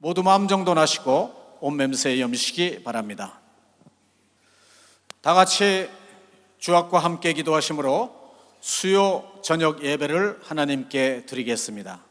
모두 마음 정돈하시고 옷맴새 염시기 바랍니다. 다 같이 주악과 함께 기도하심으로 수요 저녁 예배를 하나님께 드리겠습니다.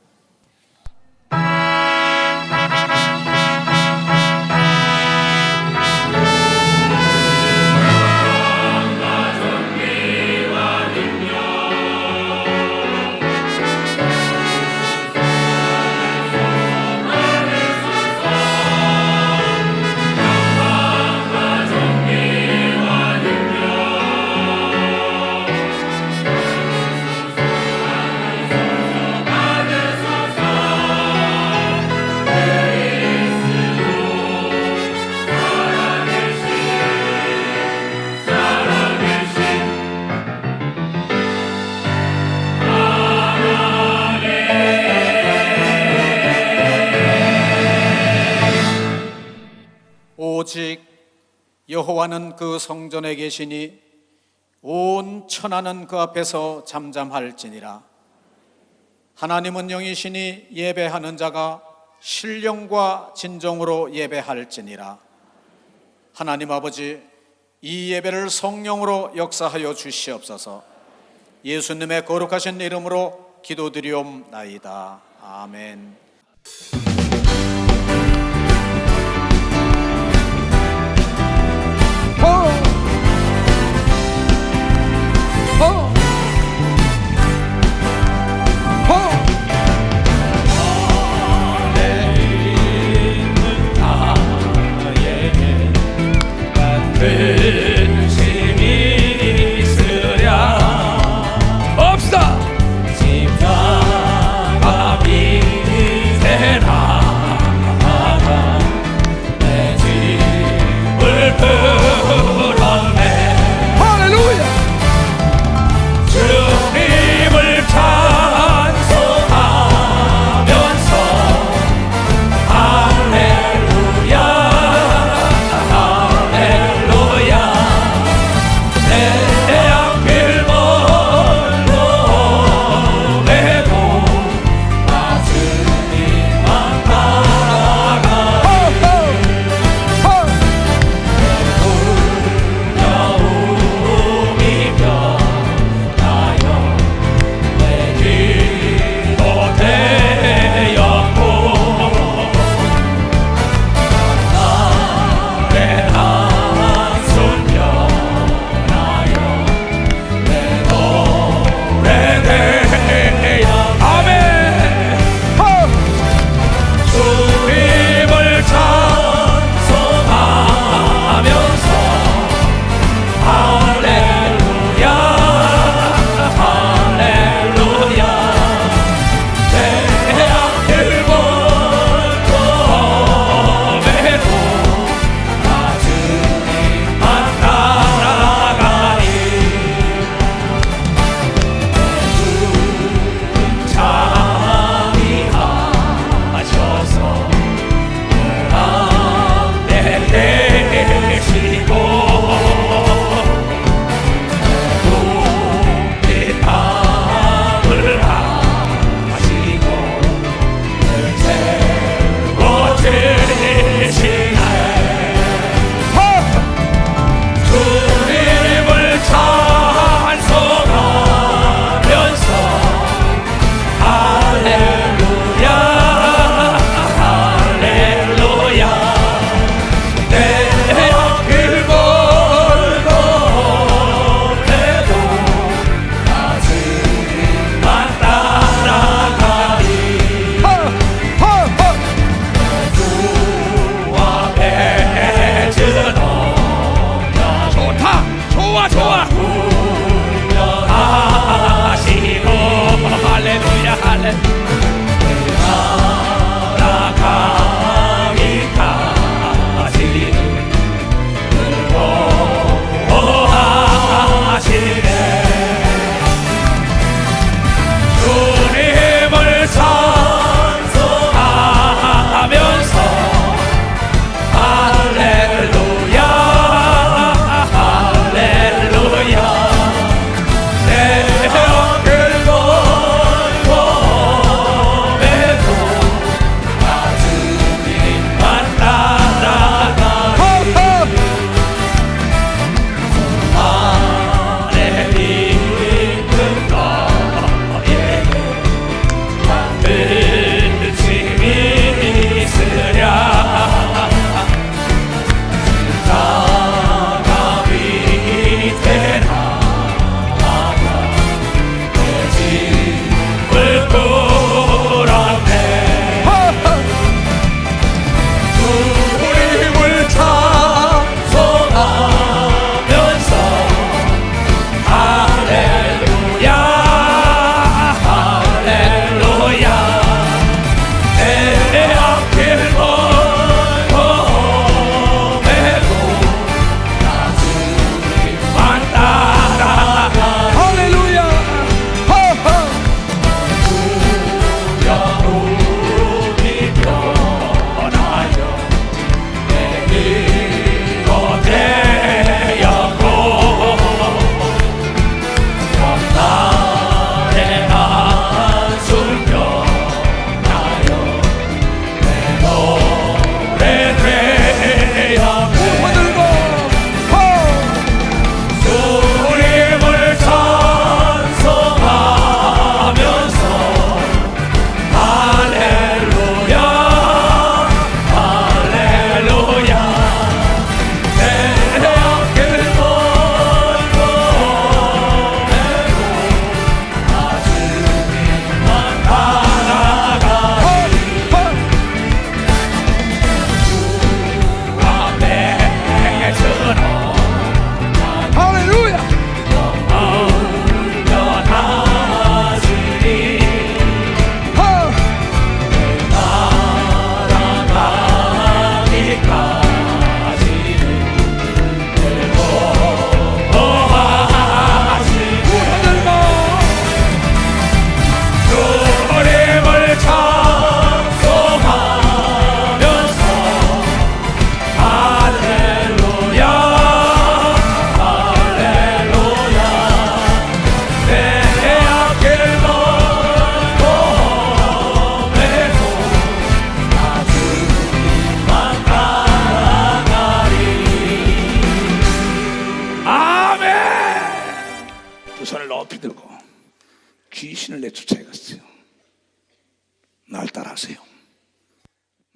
오직 여호와는 그 성전에 계시니 온 천하는 그 앞에서 잠잠할지니라. 하나님은 영이시니 예배하는 자가 신령과 진정으로 예배할지니라. 하나님 아버지, 이 예배를 성령으로 역사하여 주시옵소서. 예수님의 거룩하신 이름으로 기도드리옵나이다. 아멘. 없다. 집사가 믿으라.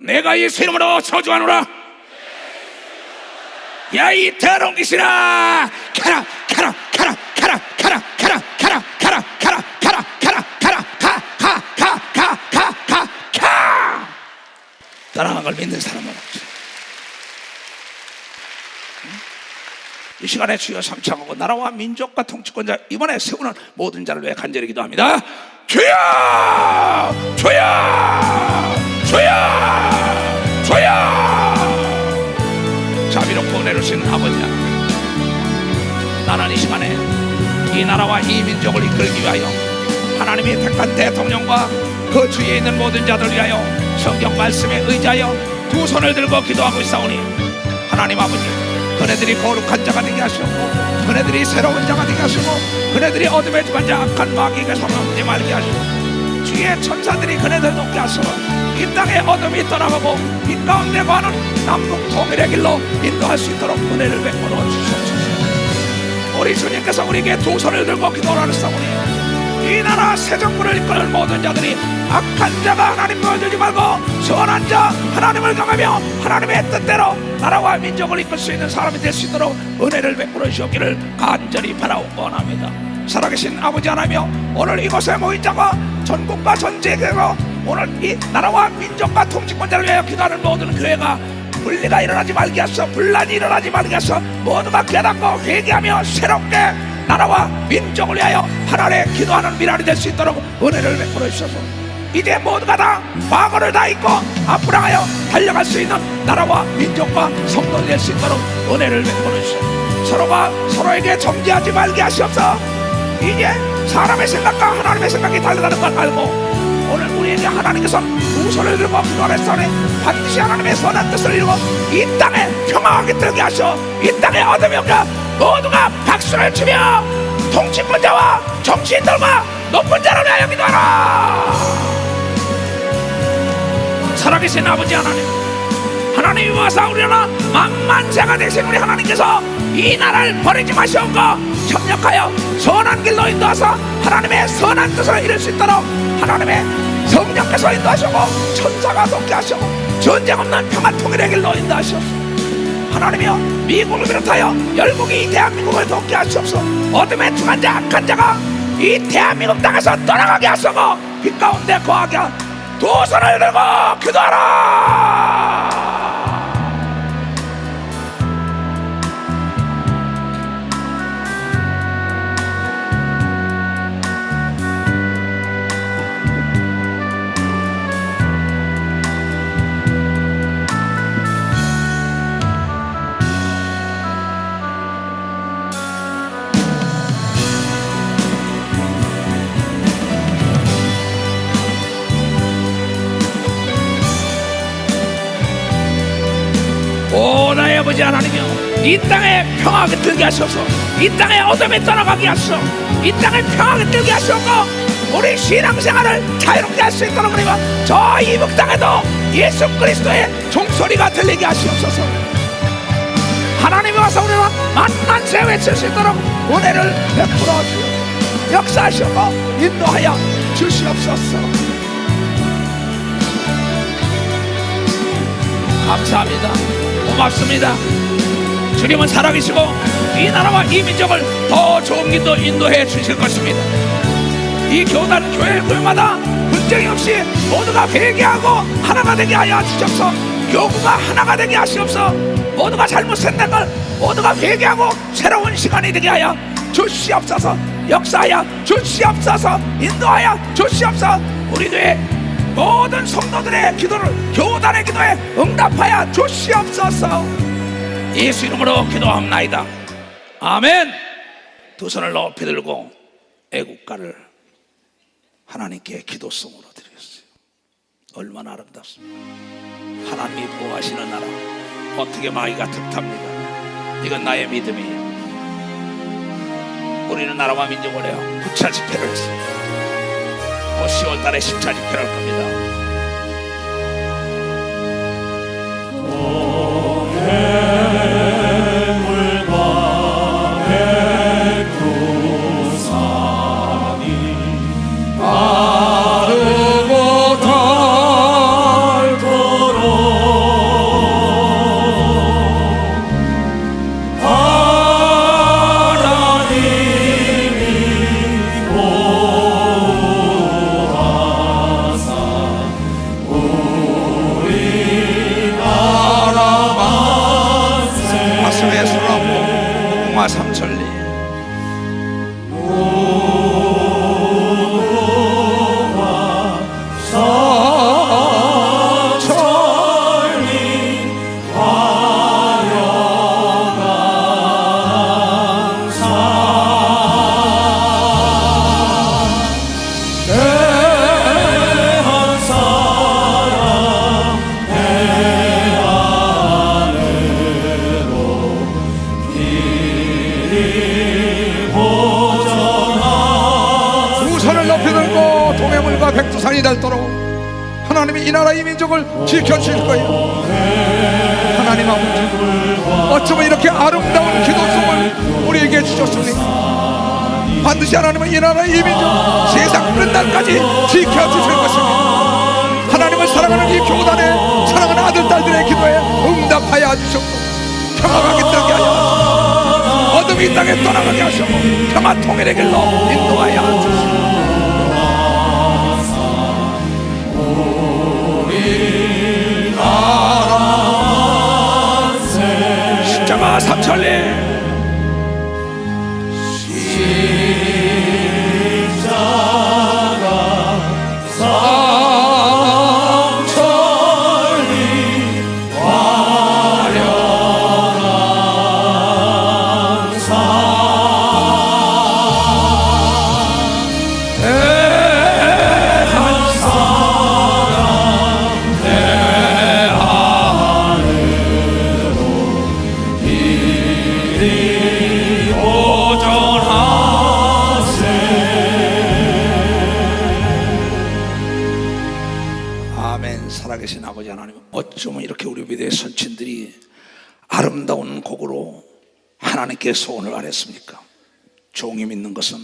내가 예수 이름으로 저주하노라. 야, 이 더러운 귀신아, 가라 가라 가라 가라 가라 가라 가라 가라 가라 가라 가라 가라 가 따라간 걸 믿는 사람은 없지. 이 시간에 주여 삼창하고 나라와 민족과 통치권자 이번에 세우는 모든 자를 위해 간절히 기도합니다. 주여 주여 주여 주여. 자비롭고 은혜로우신 아버지 하나님, 나는 이 시간에 이 나라와 이 민족을 이끌기 위하여 하나님이 택한 대통령과 그 주위에 있는 모든 자들 위하여 성경 말씀에 의지하여 두 손을 들고 기도하고 있사오니, 하나님 아버지, 그네들이 거룩한 자가 되게 하시고 그네들이 새로운 자가 되게 하시고 그네들이 어둠에 주관 자 악한 마귀에게 성함되지 말게 하시고 주의 천사들이 그네들 돕게 하시고 이 땅에 어둠이 떠나가고 빛 가운데 가는 남북 통일의 길로 인도할 수 있도록 은혜를 베풀어 주시옵소서. 우리 주님께서 우리에게 두 손을 들고 기도를 하셨사오니 이 나라 새 정부를 이끌 모든 자들이 악한 자가 하나님 보여주지 말고 선한 자 하나님을 경하며 하나님의 뜻대로 나라와 민족을 이끌 수 있는 사람이 될 수 있도록 은혜를 베풀어 주시기를 간절히 바라옵고 원합니다. 살아계신 아버지 하나님이여, 오늘 이곳에 모인 자가 전국과 전 세계로 오늘 이 나라와 민족과 통치권자를 위하여 기도하는 모든 교회가 분리가 일어나지 말게 하소서, 분란이 일어나지 말게 하소서, 모두가 깨닫고 회개하며 새롭게 나라와 민족을 위하여 하나님의 기도하는 미랄이 될 수 있도록 은혜를 베풀어 주셔서 이제 모두가 다 과거를 다 잊고 앞으로 향하여 달려갈 수 있는 나라와 민족과 성도를 될 수 있도록 은혜를 베풀어 주셔서 서로가 서로에게 정죄하지 말게 하시옵소서. 이제 사람의 생각과 하나님의 생각이 달라가는 걸 알고 오늘 우리에게 하나님께서 두 손을 들고 기도하랬으니 반드시 하나님의 선한 뜻을 이루고 이 땅에 평화하게 들게 하시오. 이 땅에 어둠이 없게 모두가 박수를 치며 통치권자와 정치인들과 높은 자를 위하여 기도하라. 살아계신 아버지 하나님, 하나님이 와서 우리는 만만세가 되신 우리 하나님께서 이 나라를 버리지 마시옵고 협력하여 선한 길로 인도하사 하나님의 선한 뜻을 이룰 수 있도록 하나님의 성령께서 인도하시고 천사가 돕게 하시고 전쟁 없는 평화 통일의 길로 인도하시옵소서. 하나님이여, 미국을 비롯하여 열국이 이 대한민국을 돕게 하시옵소서. 어둠의 중한 자 악한 자가 이 대한민국 땅에서 떠나가게 하시고 빛 가운데 거하게 두 손을 들고 기도하라. 오 나의 아버지 하나님이여, 이 땅에 평화가 들게 하소서. 이 땅에 어둠이 떠나가게 하소서. 이 땅에 평화가 들게 하시옵고 우리 신앙생활을 자유롭게 할 수 있도록 그리고 저 이북 땅에도 예수 그리스도의 종소리가 들리게 하시옵소서. 하나님이 와서 우리는 만만세 외칠 수 있도록 은혜를 베풀어 주옵소서. 역사하시고 인도하여 주시옵소서. 감사합니다. 고맙습니다. 주님은 살아계시고 이 나라와 이 민족을 더 좋은 길로 인도해 주실 것입니다. 이 교단 교회 교회마다 분쟁이 없이 모두가 회개하고 하나가 되게 하여 주옵소서. 교구가 하나가 되게 하시옵소서. 모두가 잘못했던 걸 모두가 회개하고 새로운 시간이 되게 하여 주시옵소서. 역사하여 주시옵소서. 인도하여 주시옵소서. 우리 교회 모든 성도들의 기도를 교단의 기도에 응답하여 주시옵소서. 예수 이름으로 기도합나이다. 아멘. 두 손을 높이 들고 애국가를 하나님께 기도송으로 드리겠어요. 얼마나 아름답습니까? 하나님이 보호하시는 나라, 어떻게 마귀가 틈탑니까? 이건 나의 믿음이에요. 우리는 나라와 민족을 해요. 9차 집회를 했습니다. 10월달에 10차 집회를 할 겁니다. 바르고 닳도록 십자가 삼천리 백두산이 닳도록 하나님이 이 나라 이 민족을 지켜주실 거예요. 하나님 아버지, 어쩌면 이렇게 아름다운 기도송을 우리에게 주셨습니까? 반드시 하나님은 이 나라 이 민족 세상 끝날까지 지켜주실 것입니다. 하나님을 사랑하는 이 교단에 사랑하는 아들 딸들의 기도에 응답하여 주셨고 평화가 깃들게 하여 주시고 어둠이 이 땅에 떠나가게 하시고 평화 통일의 길로 인도하여 주시고 십자가 삼천리 살아계신 아버지 하나님, 어쩌면 이렇게 우리 미래의 선친들이 아름다운 곡으로 하나님께 소원을 아뢰습니까? 종이 믿는 것은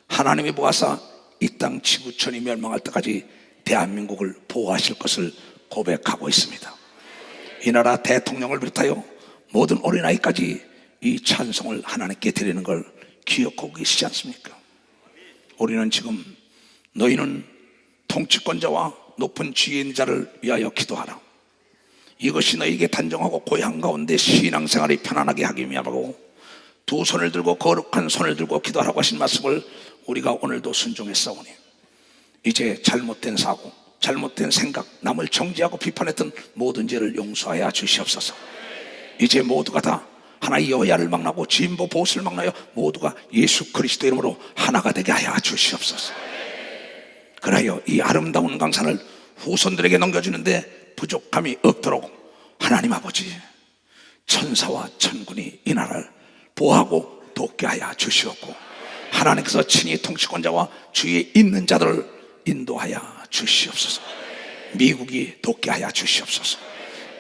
하나님이 보아사 이 땅 지구촌이 멸망할 때까지 대한민국을 보호하실 것을 고백하고 있습니다. 이 나라 대통령을 비롯하여 모든 어린아이까지 이 찬송을 하나님께 드리는 걸 기억하고 계시지 않습니까? 우리는 지금 너희는 통치권자와 높은 지혜 있는 자를 위하여 기도하라. 이것이 너희에게 단정하고 고향 가운데 신앙생활이 편안하게 하기 위함이고 두 손을 들고 거룩한 손을 들고 기도하라고 하신 말씀을 우리가 오늘도 순종했사오니 이제 잘못된 사고, 잘못된 생각, 남을 정죄하고 비판했던 모든 죄를 용서하여 주시옵소서. 이제 모두가 다 하나의 여야를 막나고 진보 보수를 막나여 모두가 예수 그리스도 이름으로 하나가 되게 하여 주시옵소서. 그래요, 이 아름다운 강산을 후손들에게 넘겨주는데 부족함이 없도록 하나님 아버지, 천사와 천군이 이 나라를 보호하고 돕게 하여 주시옵고 하나님께서 친히 통치권자와 주위에 있는 자들을 인도하여 주시옵소서. 미국이 돕게 하여 주시옵소서.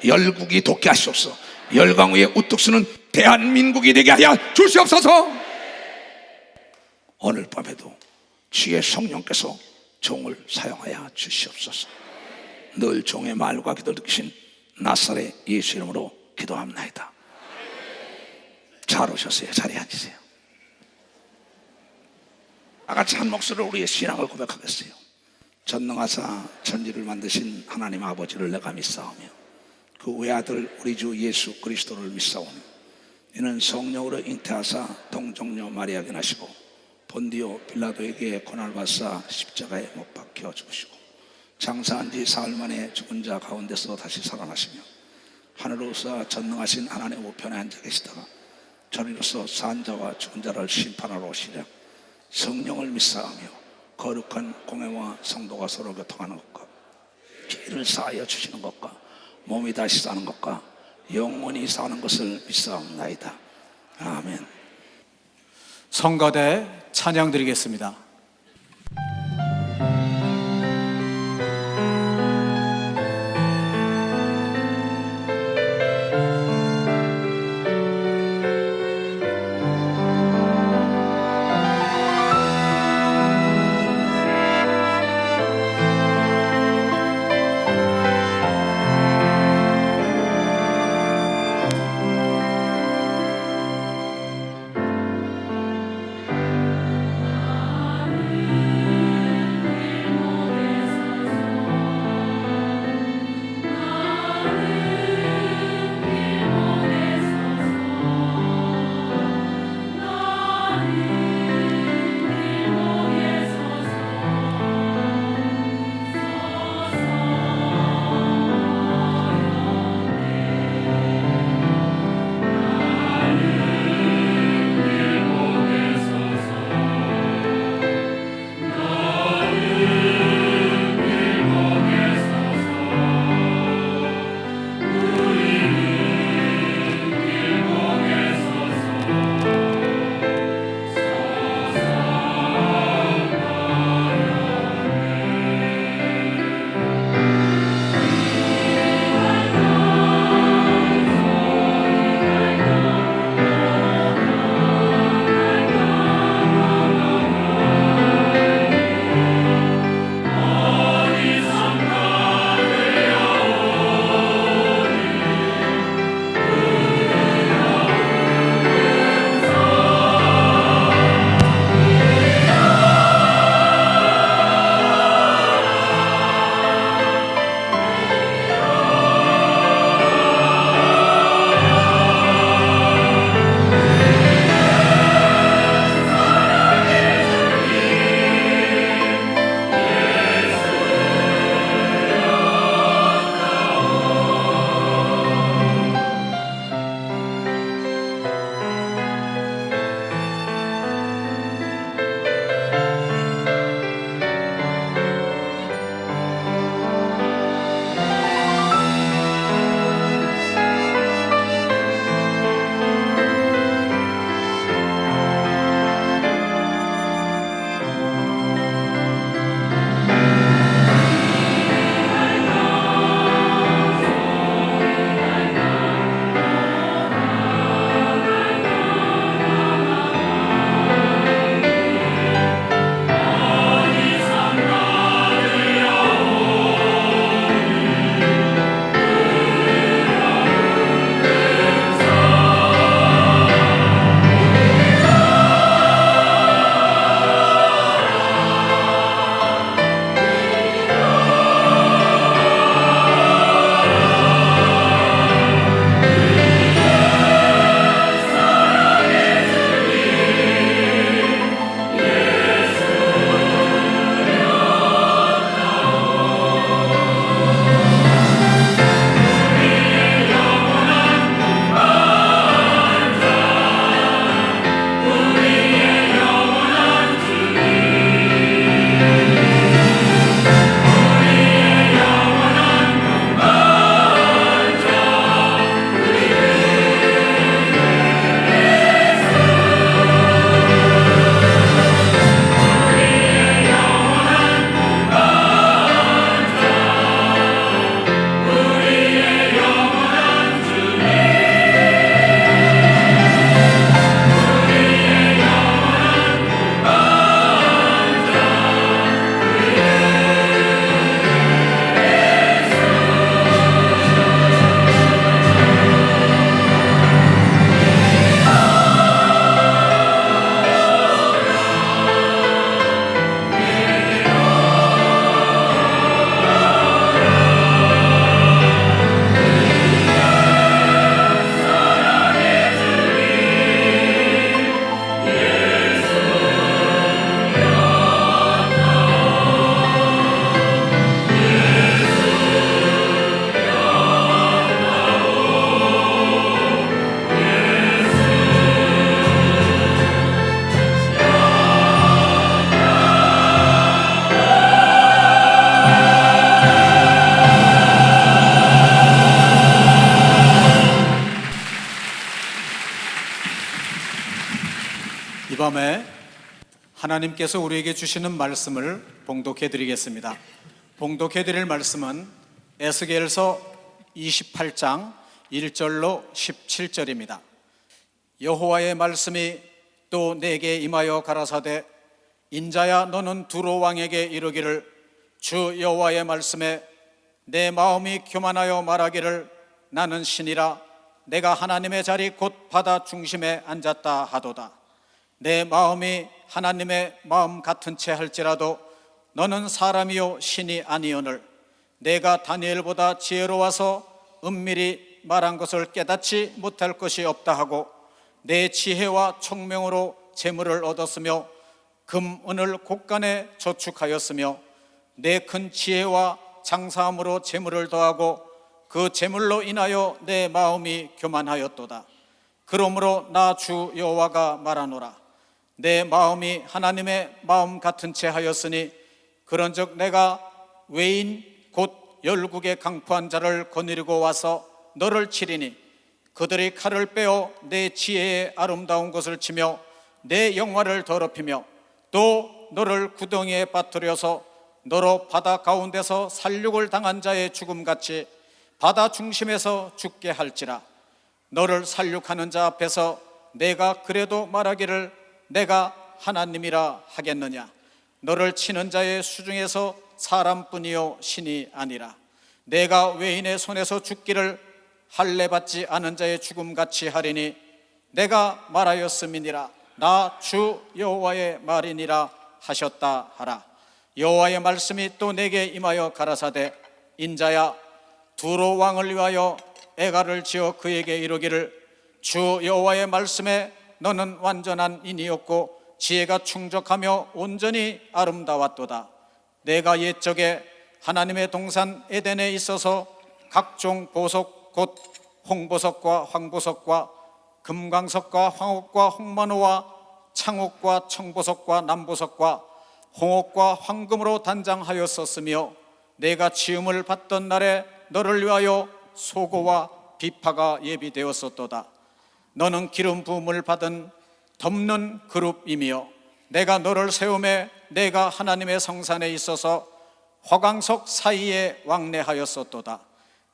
열국이 돕게 하시옵소서. 열강 위에 우뚝 서는 대한민국이 되게 하여 주시옵소서. 오늘 밤에도 주의 성령께서 종을 사용하여 주시옵소서. 늘 종의 말과 기도를 듣으신 나사렛 예수 이름으로 기도합나이다. 잘 오셨어요. 자리에 앉으세요. 아같이 한 목소리로 우리의 신앙을 고백하겠어요. 전능하사 천지를 만드신 하나님 아버지를 내가 믿사오며 그 외아들 우리 주 예수 그리스도를 믿사오니 이는 성령으로 잉태하사 동정녀 마리아에게 나시고 본디오 빌라도에게 고난을 받사 십자가에 못 박혀 죽으시고 장사한 지 사흘 만에 죽은 자 가운데서 다시 살아나시며 하늘로서 전능하신 하나님의 우편에 앉아 계시다가 저리로서 산 자와 죽은 자를 심판하러 오시랴. 성령을 믿사하며 거룩한 공회와 성도가 서로 교통하는 것과 죄를 사하여 주시는 것과 몸이 다시 사는 것과 영원히 사는 것을 믿사옵나이다. 아멘. 성가대 찬양 드리겠습니다. 밤에 하나님께서 우리에게 주시는 말씀을 봉독해 드리겠습니다. 봉독해 드릴 말씀은 에스겔서 28장 1절로 17절입니다. 여호와의 말씀이 또 내게 임하여 가라사대 인자야 너는 두로 왕에게 이르기를 주 여호와의 말씀에 내 마음이 교만하여 말하기를 나는 신이라 내가 하나님의 자리 곧 바다 중심에 앉았다 하도다. 내 마음이 하나님의 마음 같은 채 할지라도 너는 사람이요 신이 아니오늘 내가 다니엘보다 지혜로워서 은밀히 말한 것을 깨닫지 못할 것이 없다 하고 내 지혜와 총명으로 재물을 얻었으며 금, 은을 곳간에 저축하였으며 내 큰 지혜와 장사함으로 재물을 더하고 그 재물로 인하여 내 마음이 교만하였도다. 그러므로 나 주 여호와가 말하노라. 내 마음이 하나님의 마음 같은 채 하였으니 그런즉 내가 외인 곧 열국에 강포한 자를 거느리고 와서 너를 치리니 그들이 칼을 빼어 내 지혜의 아름다운 것을 치며 내 영화를 더럽히며 또 너를 구덩이에 빠뜨려서 너로 바다 가운데서 살육을 당한 자의 죽음같이 바다 중심에서 죽게 할지라. 너를 살육하는 자 앞에서 내가 그래도 말하기를 내가 하나님이라 하겠느냐. 너를 치는 자의 수중에서 사람뿐이요 신이 아니라. 내가 외인의 손에서 죽기를 할례 받지 않은 자의 죽음같이 하리니 내가 말하였음이니라. 나 주 여호와의 말이니라 하셨다 하라. 여호와의 말씀이 또 내게 임하여 가라사대 인자야 두로 왕을 위하여 애가를 지어 그에게 이르기를 주 여호와의 말씀에 너는 완전한 인이었고 지혜가 충족하며 온전히 아름다웠도다. 내가 옛적에 하나님의 동산 에덴에 있어서 각종 보석 곧 홍보석과 황보석과 금광석과 황옥과 홍만호와 창옥과 청보석과 남보석과 홍옥과 황금으로 단장하였었으며 내가 지음을 받던 날에 너를 위하여 소고와 비파가 예비되었었도다. 너는 기름 부음을 받은 덮는 그룹이며 내가 너를 세움에 내가 하나님의 성산에 있어서 화강석 사이에 왕래하였었도다.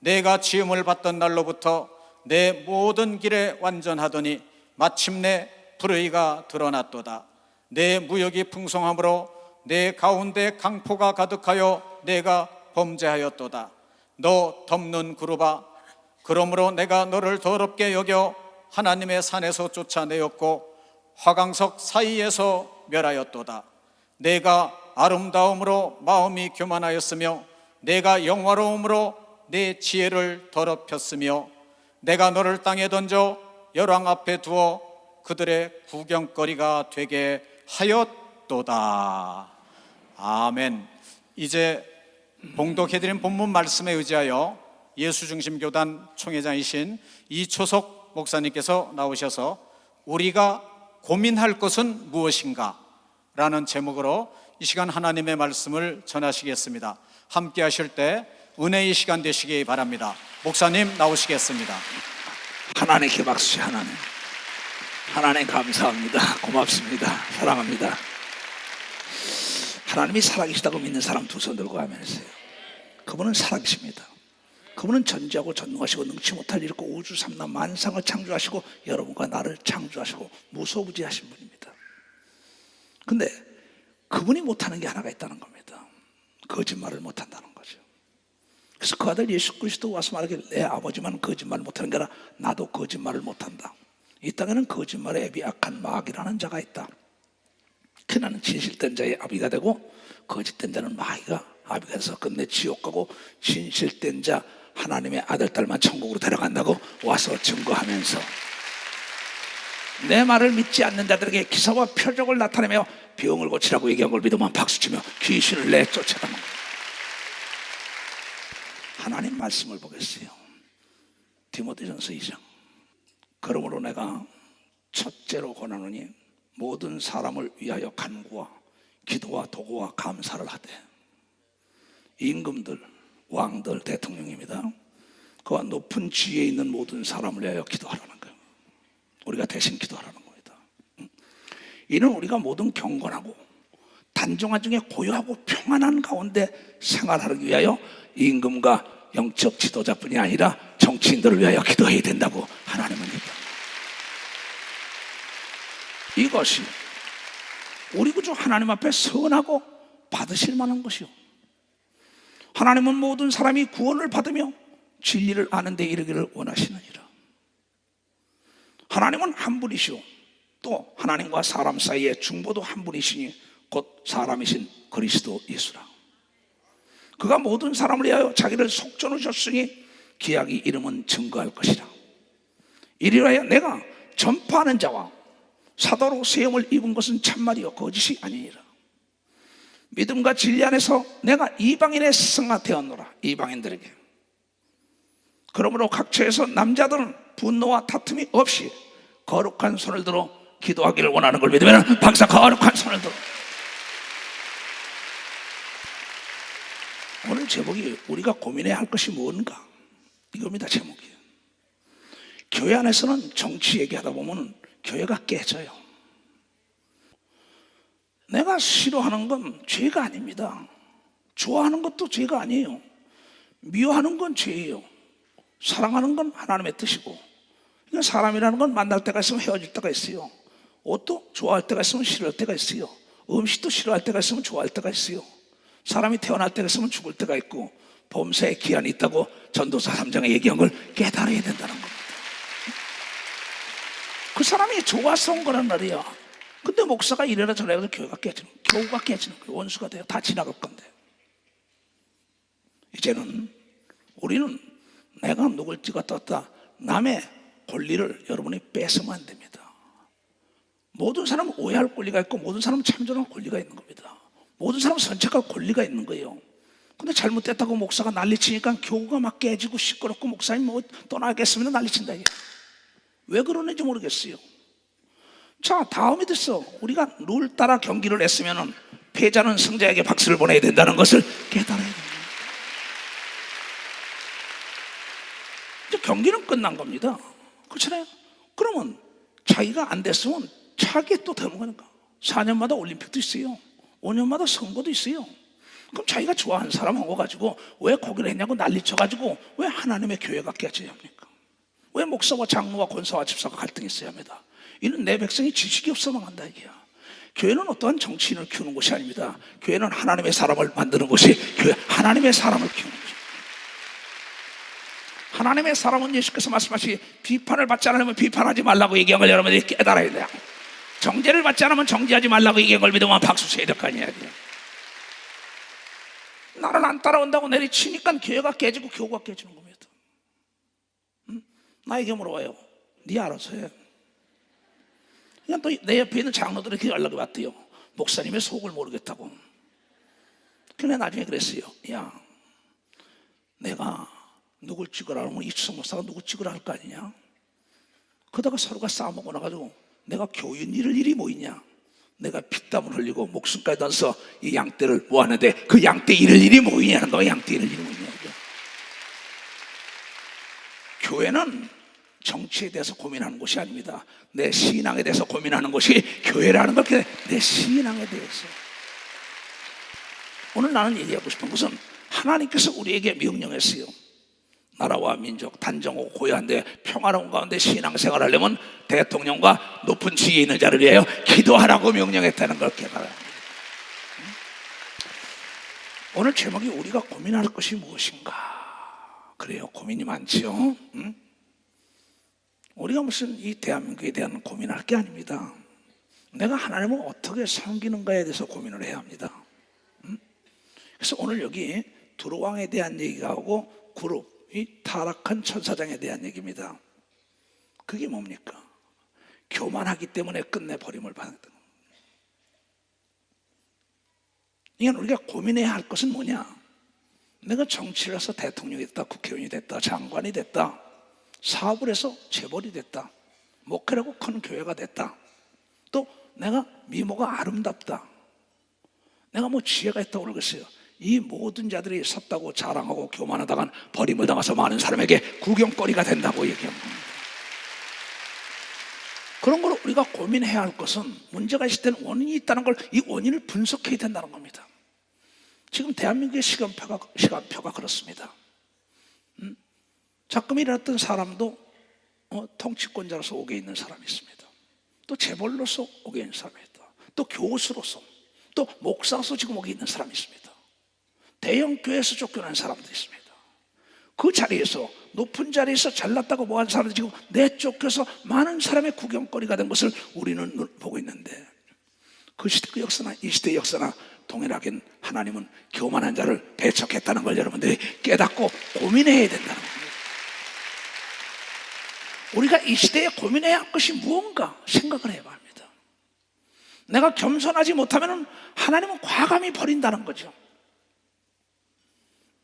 내가 지음을 받던 날로부터 내 모든 길에 완전하더니 마침내 불의가 드러났도다. 내 무역이 풍성함으로 내 가운데 강포가 가득하여 내가 범죄하였도다. 너 덮는 그룹아, 그러므로 내가 너를 더럽게 여겨 하나님의 산에서 쫓아내었고 화강석 사이에서 멸하였도다. 내가 아름다움으로 마음이 교만하였으며 내가 영화로움으로 내 지혜를 더럽혔으며 내가 너를 땅에 던져 열왕 앞에 두어 그들의 구경거리가 되게 하였도다. 아멘. 이제 봉독해드린 본문 말씀에 의지하여 예수중심교단 총회장이신 이초석 목사님께서 나오셔서 우리가 고민할 것은 무엇인가? 라는 제목으로 이 시간 하나님의 말씀을 전하시겠습니다. 함께 하실 때 은혜의 시간 되시기 바랍니다. 목사님 나오시겠습니다. 하나님께 박수. 하나님 감사합니다. 고맙습니다. 사랑합니다. 하나님이 살아계시다고 믿는 사람 두 손 들고 하면서요. 그분은 살아계십니다. 그분은 전지하고 전능하시고 능치 못할 일 없고 우주 삼라 만상을 창조하시고 여러분과 나를 창조하시고 무소부지하신 분입니다. 근데 그분이 못하는 게 하나가 있다는 겁니다. 거짓말을 못한다는 거죠. 그래서 그 아들 예수 그리스도 와서 말하길 내 아버지만 거짓말을 못하는 게 아니라 나도 거짓말을 못한다. 이 땅에는 거짓말에 앱이 악한 마귀라는 자가 있다. 그 나는 진실된 자의 아비가 되고 거짓된 자는 마귀가 아비가 돼서 끝내 지옥 가고 진실된 자 하나님의 아들 딸만 천국으로 데려간다고 와서 증거하면서 내 말을 믿지 않는 자들에게 기사와 표적을 나타내며 병을 고치라고 얘기한 걸 믿으면 박수치며 귀신을 내쫓아가는 거예요. 하나님 말씀을 보겠어요. 디모데전서 2장. 그러므로 내가 첫째로 권하노니 모든 사람을 위하여 간구와 기도와 도구와 감사를 하되 임금들, 왕들, 대통령입니다. 그와 높은 지위에 있는 모든 사람을 위하여 기도하라는 거예요. 우리가 대신 기도하라는 겁니다. 이는 우리가 모든 경건하고 단정한 중에 고요하고 평안한 가운데 생활하기 위하여 임금과 영적 지도자뿐이 아니라 정치인들을 위하여 기도해야 된다고 하나님은 얘기합니다. 이것이 우리 구주 하나님 앞에 선하고 받으실 만한 것이요, 하나님은 모든 사람이 구원을 받으며 진리를 아는 데 이르기를 원하시느니라. 하나님은 한 분이시오, 또 하나님과 사람 사이의 중보도 한 분이시니 곧 사람이신 그리스도 예수라. 그가 모든 사람을 위하여 자기를 속전을 줬으니 기약이 이름은 증거할 것이라. 이리하여 내가 전파하는 자와 사도로 세움을 입은 것은 참말이요 거짓이 아니니라. 믿음과 진리 안에서 내가 이방인의 스승아 되었노라. 이방인들에게. 그러므로 각처에서 남자들은 분노와 다툼이 없이 거룩한 손을 들어 기도하기를 원하는 걸 믿으면 박사 거룩한 손을 들어. 오늘 제목이 우리가 고민해야 할 것이 뭔가, 이겁니다. 제목이. 교회 안에서는 정치 얘기하다 보면 교회가 깨져요. 내가 싫어하는 건 죄가 아닙니다. 좋아하는 것도 죄가 아니에요. 미워하는 건 죄예요. 사랑하는 건 하나님의 뜻이고, 그러니까 사람이라는 건 만날 때가 있으면 헤어질 때가 있어요. 옷도 좋아할 때가 있으면 싫어할 때가 있어요. 음식도 싫어할 때가 있으면 좋아할 때가 있어요. 사람이 태어날 때가 있으면 죽을 때가 있고, 범사에 기한이 있다고 전도서 3장에 얘기한 걸 깨달아야 된다는 겁니다. 그 사람이 좋아서 온 거란 말이야. 근데 목사가 이래라 저래라 해서 교회가 깨지는, 교우가 깨지는 거예요. 원수가 돼요. 다 지나갈 건데. 이제는 우리는 내가 누굴 찍어 떴다, 남의 권리를 여러분이 뺏으면 안 됩니다. 모든 사람은 오해할 권리가 있고, 모든 사람은 참전할 권리가 있는 겁니다. 모든 사람은 선택할 권리가 있는 거예요. 근데 잘못됐다고 목사가 난리치니까 교우가 막 깨지고 시끄럽고, 목사님 뭐 떠나겠습니다 난리친다. 왜 그러는지 모르겠어요. 자, 다음이 됐어. 우리가 룰 따라 경기를 했으면 패자는 승자에게 박수를 보내야 된다는 것을 깨달아야 됩니다. 이제 경기는 끝난 겁니다. 그렇잖아요. 그러면 자기가 안 됐으면 자기 또 되는 거니까. 4년마다 올림픽도 있어요. 5년마다 선거도 있어요. 그럼 자기가 좋아하는 사람하고 가지고 왜 거기를 했냐고 난리쳐가지고 왜 하나님의 교회가 깨져야 합니까? 왜 목사와 장로와 권사와 집사가 갈등이 있어야 합니다? 이는 내 백성이 지식이 없어 망한다 이게야. 교회는 어떠한 정치인을 키우는 곳이 아닙니다. 교회는 하나님의 사람을 만드는 곳이, 교회 하나님의 사람을 키우는 곳입니다. 하나님의 사람은 예수께서 말씀하시기 비판을 받지 않으면 비판하지 말라고 얘기한 걸 여러분들이 깨달아야 돼요. 정죄를 받지 않으면 정죄하지 말라고 얘기한 걸 믿으면 박수 쳐야 될 거 아니야. 나는 안 따라온다고 내리치니까 교회가 깨지고 교우가 깨지는 겁니다. 응? 나에게 물어봐요. 네 알아서 해. 그냥 또 내 옆에 있는 장로들에게 연락이 왔대요. 목사님의 속을 모르겠다고. 그래 나중에 그랬어요. 야, 내가 누굴 찍으라 하면 이추성 목사가 누구 찍으라 할 거 아니냐. 그러다가 서로가 싸먹어 나가지고 내가 교인 잃을 일이 뭐 있냐. 내가 피땀을 흘리고 목숨까지 던서 이 양떼를 모았는데 그 양떼 잃을 일이 뭐 있냐는 거야. 양떼 잃을 일이 뭐 있냐. 교회는 정치에 대해서 고민하는 곳이 아닙니다. 내 신앙에 대해서 고민하는 곳이 교회라는 걸. 내 신앙에 대해서. 오늘 나는 얘기하고 싶은 것은 하나님께서 우리에게 명령했어요. 나라와 민족 단정하고 고요한데 평화로운 가운데 신앙생활을 하려면 대통령과 높은 지위에 있는 자를 위하여 기도하라고 명령했다는 걸 깨달아야 합니다. 오늘 제목이 우리가 고민할 것이 무엇인가. 그래요, 고민이 많지요. 우리가 무슨 이 대한민국에 대한 고민할 게 아닙니다. 내가 하나님을 어떻게 섬기는가에 대해서 고민을 해야 합니다. 그래서 오늘 여기 두루왕에 대한 얘기가 하고 그룹, 이 타락한 천사장에 대한 얘기입니다. 그게 뭡니까? 교만하기 때문에 끝내버림을 받았던 겁니다. 그러니까 우리가 고민해야 할 것은 뭐냐? 내가 정치를 해서 대통령이 됐다, 국회의원이 됐다, 장관이 됐다, 사업을 해서 재벌이 됐다, 목회라고 큰 교회가 됐다, 또 내가 미모가 아름답다, 내가 뭐 지혜가 있다고 그러겠어요. 이 모든 자들이 섰다고 자랑하고 교만하다간 버림을 당해서 많은 사람에게 구경거리가 된다고 얘기합니다. 그런 걸 우리가 고민해야 할 것은 문제가 있을 때는 원인이 있다는 걸, 이 원인을 분석해야 된다는 겁니다. 지금 대한민국의 시간표가 그렇습니다. 작금이 일어났던 사람도 통치권자로서 옥에 있는 사람이 있습니다. 또 재벌로서 옥에 있는 사람이 있다. 또 교수로서, 또 목사로서 지금 옥에 있는 사람이 있습니다. 대형 교회에서 쫓겨난 사람도 있습니다. 그 자리에서, 높은 자리에서 잘났다고 뭐한 사람도 지금 내쫓겨서 많은 사람의 구경거리가 된 것을 우리는 보고 있는데, 그 시대 그 역사나 이 시대의 역사나 동일하게 하나님은 교만한 자를 배척했다는 걸 여러분들이 깨닫고 고민해야 된다는 겁니다. 우리가 이 시대에 고민해야 할 것이 무언가 생각을 해봐야 합니다. 내가 겸손하지 못하면 하나님은 과감히 버린다는 거죠.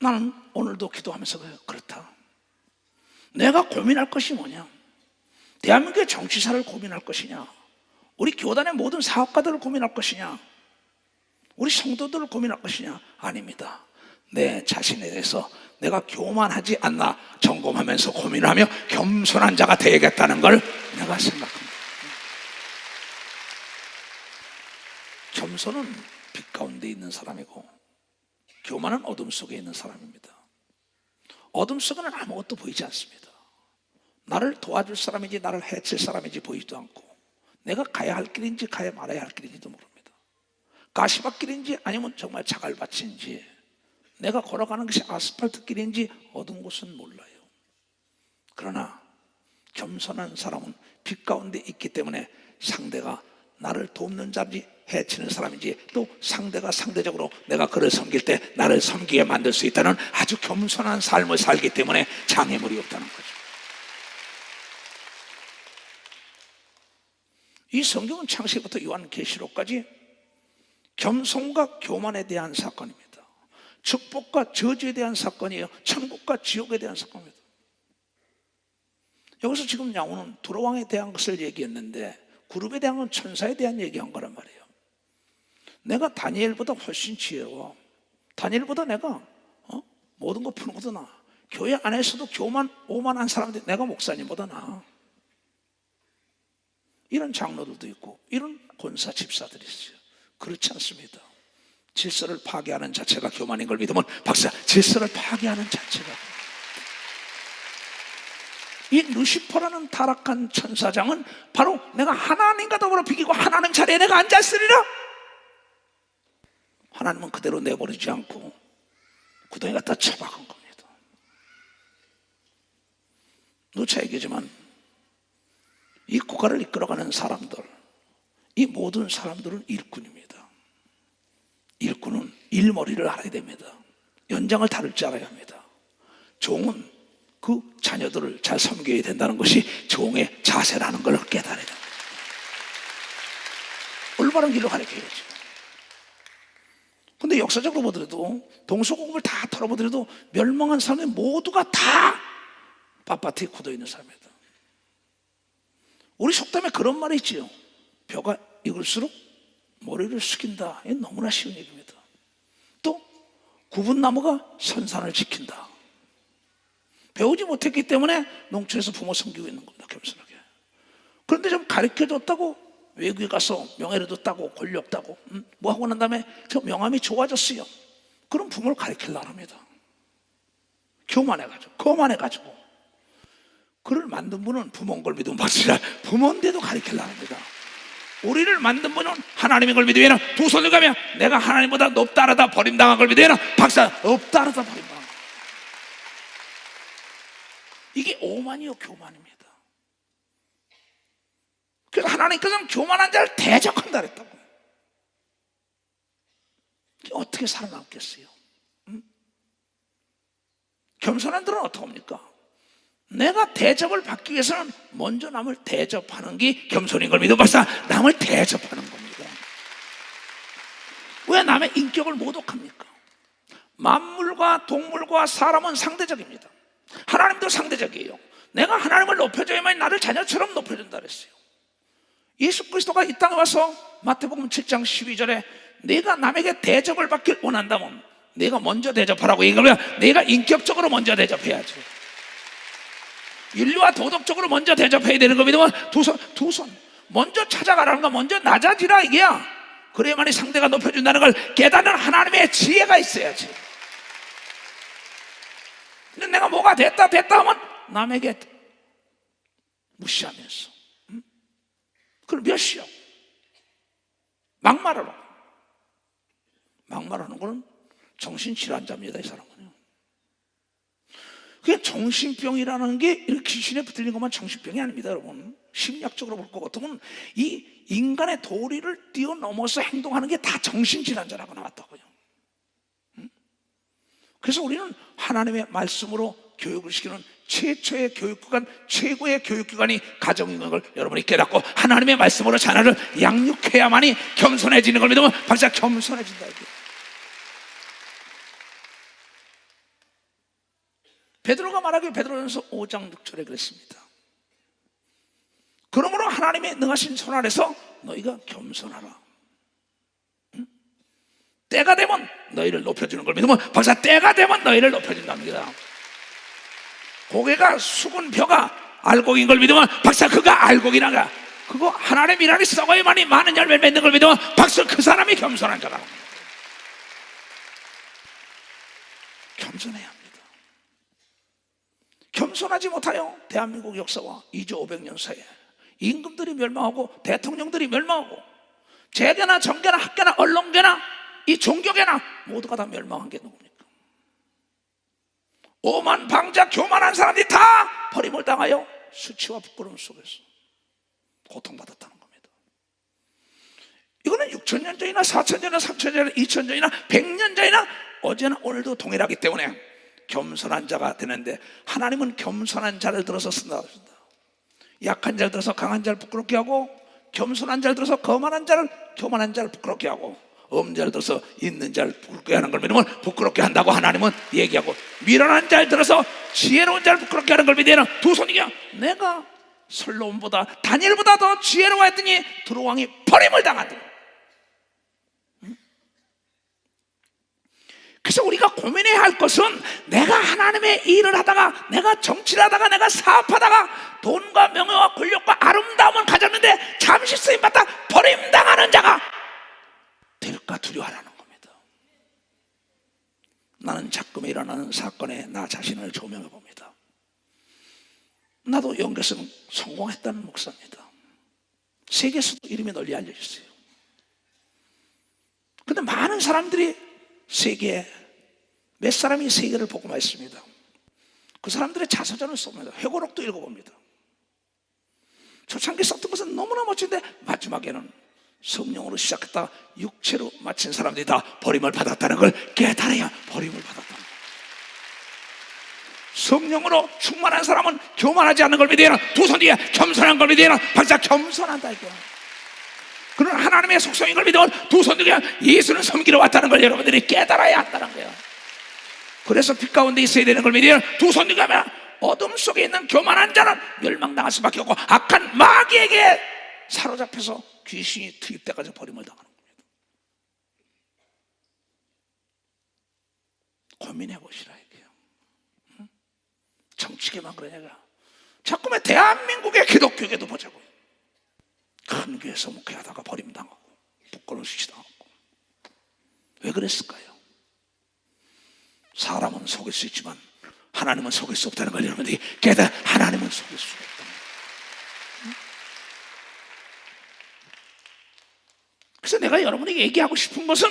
나는 오늘도 기도하면서 그렇다. 내가 고민할 것이 뭐냐? 대한민국의 정치사를 고민할 것이냐? 우리 교단의 모든 사업가들을 고민할 것이냐? 우리 성도들을 고민할 것이냐? 아닙니다. 내 자신에 대해서 내가 교만하지 않나 점검하면서 고민을 하며 겸손한 자가 되겠다는 걸 내가 생각합니다. 겸손은 빛 가운데 있는 사람이고, 교만은 어둠 속에 있는 사람입니다. 어둠 속에는 아무것도 보이지 않습니다. 나를 도와줄 사람인지 나를 해칠 사람인지 보이지도 않고, 내가 가야 할 길인지 가야 말아야 할 길인지도 모릅니다. 가시밭길인지 아니면 정말 자갈밭인지, 내가 걸어가는 것이 아스팔트 길인지 어두운 곳은 몰라요. 그러나 겸손한 사람은 빛 가운데 있기 때문에 상대가 나를 돕는 자인지 해치는 사람인지, 또 상대가 상대적으로 내가 그를 섬길 때 나를 섬기게 만들 수 있다는 아주 겸손한 삶을 살기 때문에 장애물이 없다는 거죠. 이 성경은 창세기부터 요한계시록까지 겸손과 교만에 대한 사건입니다. 축복과 저주에 대한 사건이에요. 천국과 지옥에 대한 사건입니다. 여기서 지금 나오는 두로왕에 대한 것을 얘기했는데, 그룹에 대한 건 천사에 대한 얘기한 거란 말이에요. 내가 다니엘보다 훨씬 지혜로워. 다니엘보다 내가 모든 거 푸는 것도 나아. 교회 안에서도 오만한 사람들, 내가 목사님보다 나아. 이런 장로들도 있고, 이런 권사 집사들이 있어요. 그렇지 않습니다. 질서를 파괴하는 자체가 교만인 걸 믿으면 박사, 질서를 파괴하는 자체가, 이 루시퍼라는 타락한 천사장은 바로 내가 하나님과 더불어 비기고 하나님 자리에 내가 앉았으리라. 하나님은 그대로 내버리지 않고 구덩이 갖다 쳐박은 겁니다. 누차 얘기지만 이 국가를 이끌어가는 사람들, 이 모든 사람들은 일꾼입니다. 일꾼은 일머리를 알아야 됩니다. 연장을 다룰 줄 알아야 합니다. 종은 그 자녀들을 잘 섬겨야 된다는 것이 종의 자세라는 걸 깨달아야 됩니다. 올바른 길로 가르쳐야죠. 근데 역사적으로 보더라도, 동서고금을 다 털어보더라도 멸망한 사람이 모두가 다 빳빳이 굳어있는 사람이다. 우리 속담에 그런 말이 있지요. 벼가 익을수록 모래를 숙인다. 이게 너무나 쉬운 얘기입니다. 또 굽은 나무가 선산을 지킨다. 배우지 못했기 때문에 농촌에서 부모 섬기고 있는 겁니다. 겸손하게. 그런데 좀 가르쳐줬다고 외국에 가서 명예를 뒀다고 권력 따고 뭐 하고 난 다음에 저 명함이 좋아졌어요. 그럼 부모를 가르치려고 합니다. 교만해가지고, 거만해가지고. 그를 만든 분은 부모인 걸 믿으면 박수라, 부모인데도 가르치려고 합니다. 우리를 만든 분은 하나님인 걸 믿으면 두 손을 가면 내가 하나님보다 높다 하다 버림당한 걸 믿으면 박사, 없다 하다 버림당한 걸. 이게 오만이요 교만입니다. 그래서 하나님께서는 교만한 자를 대적한다 그랬다고. 어떻게 살아남겠어요? 겸손한 들은 어떻게 합니까? 내가 대접을 받기 위해서는 먼저 남을 대접하는 게 겸손인 걸 믿어 박사, 남을 대접하는 겁니다. 왜 남의 인격을 모독합니까? 만물과 동물과 사람은 상대적입니다. 하나님도 상대적이에요. 내가 하나님을 높여줘야만 나를 자녀처럼 높여준다 그랬어요. 예수 그리스도가 이 땅에 와서 마태복음 7장 12절에 내가 남에게 대접을 받길 원한다면 내가 먼저 대접하라고 얘기하면 내가 인격적으로 먼저 대접해야죠. 윤리와 도덕적으로 먼저 대접해야 되는 겁니다. 두 손. 먼저 찾아가라는 거, 먼저 낮아지라 이게야. 그래야만이 상대가 높여준다는 걸 깨닫는 하나님의 지혜가 있어야지. 근데 내가 뭐가 됐다 하면 남에게 무시하면서, 그걸 몇 시요? 막말하러. 막말하는 거는 정신질환자입니다, 이 사람은요. 그게 정신병이라는 게 이렇게 귀신에 붙들린 것만 정신병이 아닙니다, 여러분. 심리학적으로 볼 것 같으면 이 인간의 도리를 뛰어넘어서 행동하는 게 다 정신질환자라고 나왔다고요. 그래서 우리는 하나님의 말씀으로 교육을 시키는 최초의 교육기관, 최고의 교육기관이 가정인 걸 여러분이 깨닫고 하나님의 말씀으로 자녀를 양육해야만이 겸손해지는 걸 믿으면 박사 겸손해진다. 베드로가 말하길 베드로전서 5장 6절에 그랬습니다. 그러므로 하나님의 능하신 손 아래서 너희가 겸손하라. 때가 되면 너희를 높여주는 걸 믿으면 박사 때가 되면 너희를 높여준답니다. 고개가 숙은 벼가 알곡인 걸 믿으면 박사 그가 알곡이나가 그거 하나님의 미랄이 썩어야만이 많은 열매를 맺는 걸 믿으면 박사 그 사람이 겸손한 자가 겸손해야 합니다. 겸손하지 못하여 대한민국 역사와 2조 500년 사이에 임금들이 멸망하고 대통령들이 멸망하고 재계나 정계나 학계나 언론계나 이 종교계나 모두가 다 멸망한 게 누굽니까? 오만 방자 교만한 사람들이 다 버림을 당하여 수치와 부끄러움 속에서 고통받았다는 겁니다. 이거는 6,000년 전이나 4,000년 전이나 3,000년 전이나 2,000년 전이나 100년 전이나 어제나 오늘도 동일하기 때문에 겸손한 자가 되는데 하나님은 겸손한 자를 들어서 쓴다. 약한 자를 들어서 강한 자를 부끄럽게 하고 겸손한 자를 들어서 교만한 자를 부끄럽게 하고 없는 자를 들어서 있는 자를 부끄럽게 하는 걸 믿으면 부끄럽게 한다고 하나님은 얘기하고 미련한 자를 들어서 지혜로운 자를 부끄럽게 하는 걸 믿으면 두 손이야. 내가 솔로몬보다 다니엘보다 더 지혜로워했더니 두루왕이 버림을 당한다. 그래서 우리가 고민해야 할 것은 내가 하나님의 일을 하다가 내가 정치를 하다가 내가 사업하다가 돈과 명예와 권력과 아름다움을 가졌는데 잠시 쓰임받다 버림당하는 자가 될까 두려워하라는 겁니다. 나는 작금에 일어나는 사건에 나 자신을 조명해 봅니다. 나도 연계성 성공했다는 목사입니다. 세계에서도 이름이 널리 알려져 있어요. 그런데 많은 사람들이 세계에 몇 사람이 세계를 복음화했습니다. 그 사람들의 자서전을 씁니다. 회고록도 읽어봅니다. 초창기 썼던 것은 너무나 멋진데 마지막에는 성령으로 시작했다 육체로 마친 사람들이 다 버림을 받았다는 걸 깨달아야 버림을 받았다는 거예요. 성령으로 충만한 사람은 교만하지 않는 걸 믿어야 두 손 뒤에 겸손한 걸 믿어야 박사 겸손한다 이거. 그런 하나님의 속성인 걸 믿으면 두 손 뒤에 예수는 섬기러 왔다는 걸 여러분들이 깨달아야 한다는 거예요. 그래서 빛 가운데 있어야 되는 걸 믿으면 두 손 뒤에 가면 어둠 속에 있는 교만한 자는 멸망당할 수밖에 없고 악한 마귀에게 사로잡혀서 귀신이 투입돼가지고 버림을 당하는 겁니다. 고민해 보시라 이게요. 정치계만 그러냐가 자꾸만 대한민국의 기독교계도 보자고요. 큰 교회에서 목회하다가 버림당하고 부끄러운 수치당하고 왜 그랬을까요? 사람은 속일 수 있지만 하나님은 속일 수 없다는 걸 여러분들이 깨달아. 하나님은 속일 수가 없다. 그래서 내가 여러분에게 얘기하고 싶은 것은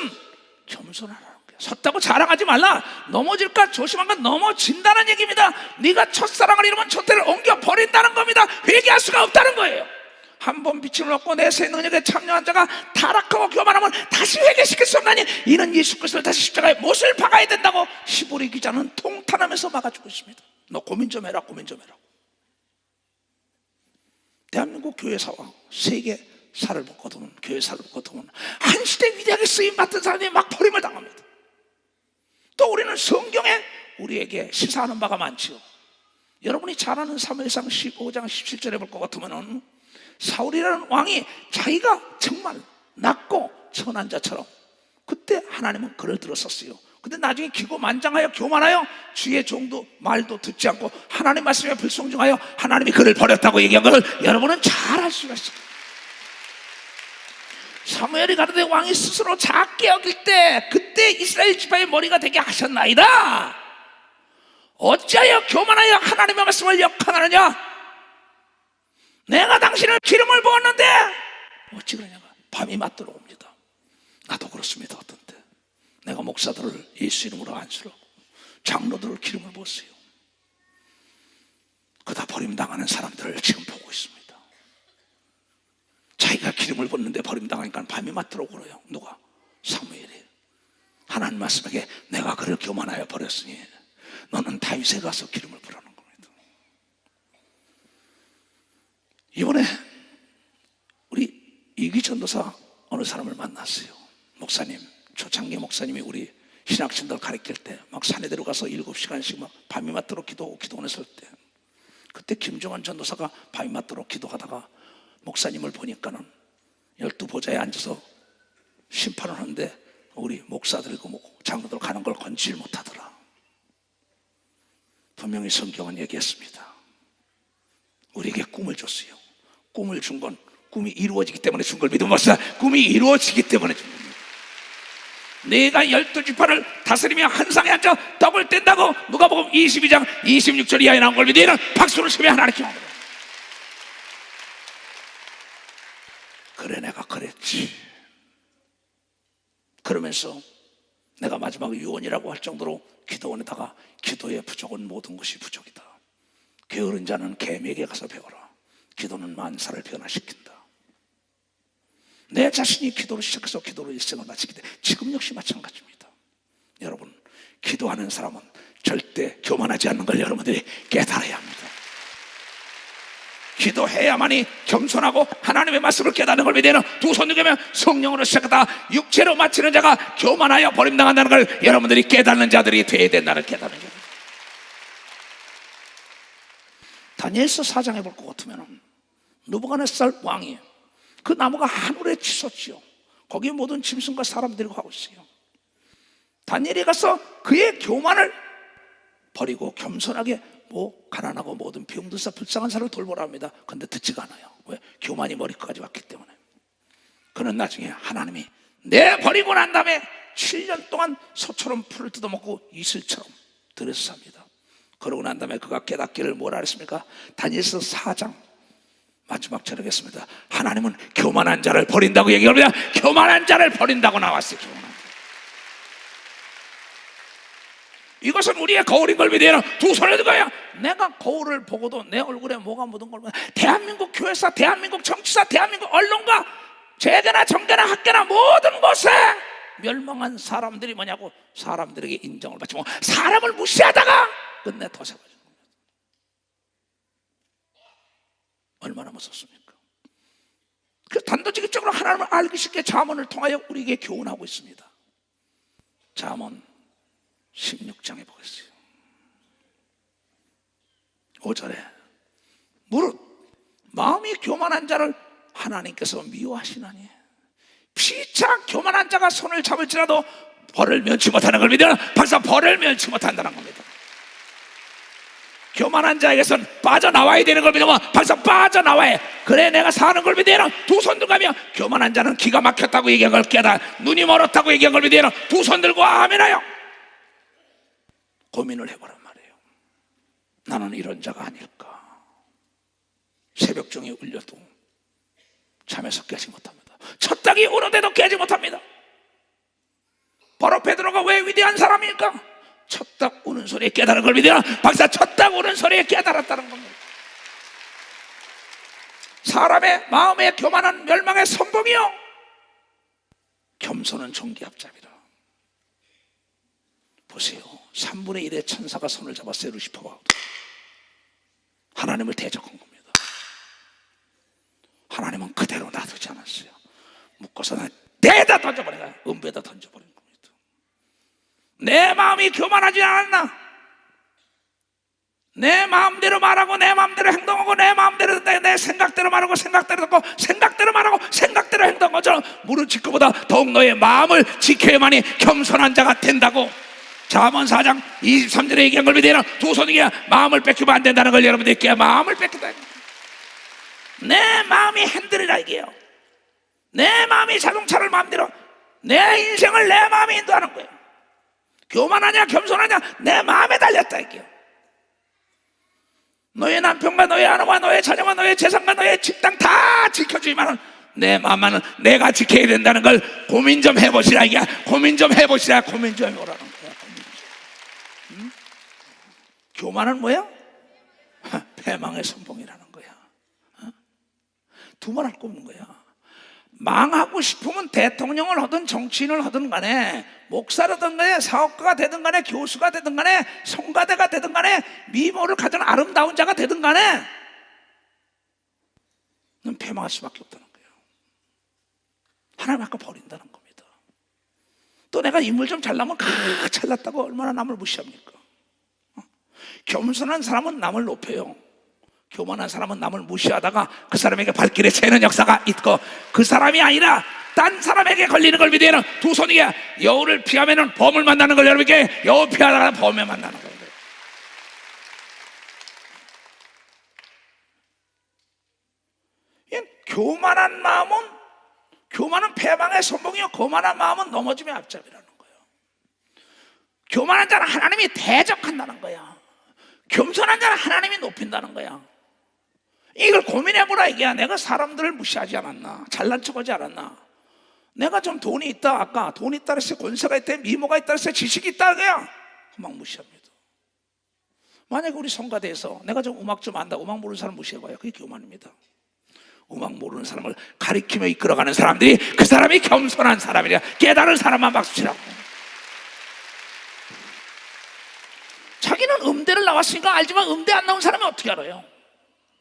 겸손하라는 거야. 섰다고 자랑하지 말라. 넘어질까 조심한가 넘어진다는 얘기입니다. 네가 첫사랑을 잃으면 첫대를 옮겨 버린다는 겁니다. 회개할 수가 없다는 거예요. 한 번 빛을 얻고 내 새 능력에 참여한 자가 타락하고 교만하면 다시 회개시킬 수 없나니 이는 예수 그리스도를 다시 십자가에 못을 박아야 된다고 히브리 기자는 통탄하면서 막아주고 있습니다. 너 고민 좀 해라. 고민 좀 해라. 대한민국 교회사와 세계사를 보거든 교회사를 보거든 한 시대 위대하게 쓰임받던 사람들이 막 버림을 당합니다. 또 우리는 성경에 우리에게 시사하는 바가 많지요. 여러분이 잘 아는 사무엘상 15장 17절에 볼 것 같으면 사울이라는 왕이 자기가 정말 낮고 천한 자처럼 그때 하나님은 그를 들었었어요. 근데 나중에 기고만장하여 교만하여 주의 종도 말도 듣지 않고 하나님 말씀에 불순종하여 하나님이 그를 버렸다고 얘기한 것을 여러분은 잘 알 수가 있어요. 사무엘이 가로되 왕이 스스로 작게 여길 때 그때 이스라엘 지파의 머리가 되게 하셨나이다. 어찌하여 교만하여 하나님의 말씀을 역하느냐? 내가 당신을 기름을 부었는데 어찌 그러냐가 밤이 맞도록 옵니다. 나도 그렇습니다. 어떤 때 내가 목사들을 예수 이름으로 안수하고 장로들을 기름을 부었어요. 그다 버림당하는 사람들을 지금 보고 있습니다. 자기가 기름을 붓는데 버림당하니까 밤이 맞도록 울어요. 누가? 사무엘이. 하나님 말씀에게 내가 그를 교만하여 버렸으니 너는 다윗에 가서 기름을 부라는 겁니다. 이번에 우리 이기 전도사 어느 사람을 만났어요. 목사님, 초창기 목사님이 우리 신학생들 가르칠 때 막 산에 들어가서 7시간씩 막 밤이 맞도록 기도하고 기도원에 설 때, 그때 김종환 전도사가 밤이 맞도록 기도하다가 목사님을 보니까는 12보좌에 앉아서 심판을 하는데 우리 목사들이고 장로들 가는 걸 건지를 못하더라. 분명히 성경은 얘기했습니다. 우리에게 꿈을 줬어요. 꿈을 준 건 꿈이 이루어지기 때문에 준 걸 믿으면 맙시다. 꿈이 이루어지기 때문에 준 겁니다. 내가 12지파를 다스리며 한 상에 앉아 떡을 뗀다고 누가복음 22장 26절 이하에 나온 걸 믿으면 박수를 치며 하나님께 기도합니다. 그래 내가 그랬지. 그러면서 내가 마지막 유언이라고 할 정도로 기도원에다가 기도의 부족은 모든 것이 부족이다. 게으른 자는 개미에게 가서 배워라. 기도는 만사를 변화시킨다. 내 자신이 기도를 시작해서 기도로 일생을 마치기 때문에 지금 역시 마찬가지입니다. 여러분, 기도하는 사람은 절대 교만하지 않는 걸 여러분들이 깨달아야 합니다. 기도해야만이 겸손하고 하나님의 말씀을 깨닫는 걸 믿는 두 손 들면 성령으로 시작하다 육체로 마치는 자가 교만하여 버림당한다는 걸 여러분들이 깨닫는 자들이 되어야 된다는 깨닫는 자. 다니엘서 4장에 볼 것 같으면 느부갓네살 왕이 그 나무가 하늘에 치솟지요. 거기에 모든 짐승과 사람들이 가고 있어요. 다니엘이 가서 그의 교만을 버리고 겸손하게 가난하고 모든 병들사 불쌍한 사람을 돌보라 합니다. 근데 듣지가 않아요. 왜? 교만이 머리끝까지 왔기 때문에. 그는 나중에 하나님이 내 버리고 난 다음에 7년 동안 소처럼 풀을 뜯어먹고 이슬처럼 들여서 삽니다. 그러고 난 다음에 그가 깨닫기를 뭐라 했습니까? 다니엘서 4장 마지막 절하겠습니다. 하나님은 교만한 자를 버린다고 얘기합니다. 교만한 자를 버린다고 나왔어요. 교만한 자. 이것은 우리의 거울인 걸 믿어요. 두 손을 들어야 내가 거울을 보고도 내 얼굴에 뭐가 묻은 걸 보면 대한민국 교회사, 대한민국 정치사, 대한민국 언론가, 재계나 정계나 학계나 모든 곳에 멸망한 사람들이 뭐냐고 사람들에게 인정을 받지 못하고 사람을 무시하다가 끝내 도세가지고 얼마나 무섭습니까? 그 단도직입적으로 하나님을 알기 쉽게 잠언을 통하여 우리에게 교훈하고 있습니다. 잠언 16장에 보겠어요. 5절에 무릇 마음이 교만한 자를 하나님께서 미워하시나니 피차 교만한 자가 손을 잡을지라도 벌을 면치 못하는 걸 믿으라. 벌써 벌을 면치 못한다는 겁니다. 교만한 자에게선 빠져나와야 되는 걸 믿으면 벌써 빠져나와야. 그래 내가 사는 걸 믿으면 두 손 들고 가며 교만한 자는 기가 막혔다고 얘기한 걸 깨달아 눈이 멀었다고 얘기한 걸 믿으면 두 손 들고 아멘하여 고민을 해보란 말이에요. 나는 이런 자가 아닐까. 새벽 종이 울려도 잠에서 깨지 못합니다. 첫 닭이 울어대도 깨지 못합니다. 바로 베드로가 왜 위대한 사람일까? 첫 닭 우는 소리에 깨달은 걸 믿으라. 박사 첫 닭 우는 소리에 깨달았다는 겁니다. 사람의 마음에 교만한 멸망의 선봉이요 겸손은 종기합잡이라. 보세요. 3분의 1의 천사가 손을 잡았어요. 루시퍼가 하나님을 대적한 겁니다. 하나님은 그대로 놔두지 않았어요. 묶어서 대다 던져버려요. 은배다 던져버린 겁니다. 내 마음이 교만하지 않았나? 내 마음대로 말하고 내 마음대로 행동하고 내 마음대로 내 생각대로 말하고 생각대로 듣고 생각대로 말하고 생각대로 행동하는 것처럼 무릇 지키보다 더욱 너의 마음을 지켜야만이 겸손한 자가 된다고. 잠언 4장 23절에 얘기한 걸 믿으면 두 손이게 마음을 뺏기면 안 된다는 걸 여러분들께 마음을 뺏기다. 내 마음이 핸들이라 이게요. 내 마음이 자동차를 마음대로, 내 인생을 내 마음이 인도하는 거예요. 교만하냐 겸손하냐 내 마음에 달렸다 이게요. 너의 남편과 너의 아내와 너의 자녀와 너의 재산과 너의 직장 다 지켜주지만은 내 마음만은 내가 지켜야 된다는 걸 고민 좀 해보시라 이게. 고민 좀 해보시라. 고민 좀 해보라는 거야. 교만은 뭐야? 패망의 선봉이라는 거야. 두말할 거 없는 거야. 망하고 싶으면 대통령을 하든 정치인을 하든 간에, 목사라든 간에, 사업가가 되든 간에, 교수가 되든 간에, 성가대가 되든 간에, 미모를 가진 아름다운 자가 되든 간에 넌 패망할 수밖에 없다는 거예요. 하나님 아까 버린다는 겁니다. 또 내가 인물 좀 잘나면 잘났다고 얼마나 남을 무시합니까? 겸손한 사람은 남을 높여요. 교만한 사람은 남을 무시하다가 그 사람에게 발길에 채는 역사가 있고, 그 사람이 아니라 딴 사람에게 걸리는 걸 믿으면 두 손이 여우를 피하면 범을 만나는 걸, 여러분께 여우 피하다가 범에 만나는 거예요. 교만한 마음은, 교만은 패망의 선봉이요, 교만한 마음은 넘어짐의 앞잡이라는 거예요. 교만한 자는 하나님이 대적한다는 거야. 겸손한 자는 하나님이 높인다는 거야. 이걸 고민해보라 이게야. 내가 사람들을 무시하지 않았나? 잘난 척하지 않았나? 내가 좀 돈이 있다, 아까 돈 있다 그랬어요, 권세가 있다, 미모가 있다 그랬어요, 지식이 있다 그래야 막 무시합니다. 만약에 우리 성가대에서 내가 좀 음악 좀 안다, 음악 모르는 사람 무시해봐요. 그게 교만입니다. 음악 모르는 사람을 가리키며 이끌어가는 사람들이, 그 사람이 겸손한 사람이라. 깨달은 사람만 박수치라고. 자기는 음대를 나왔으니까 알지만 음대 안 나온 사람이 어떻게 알아요?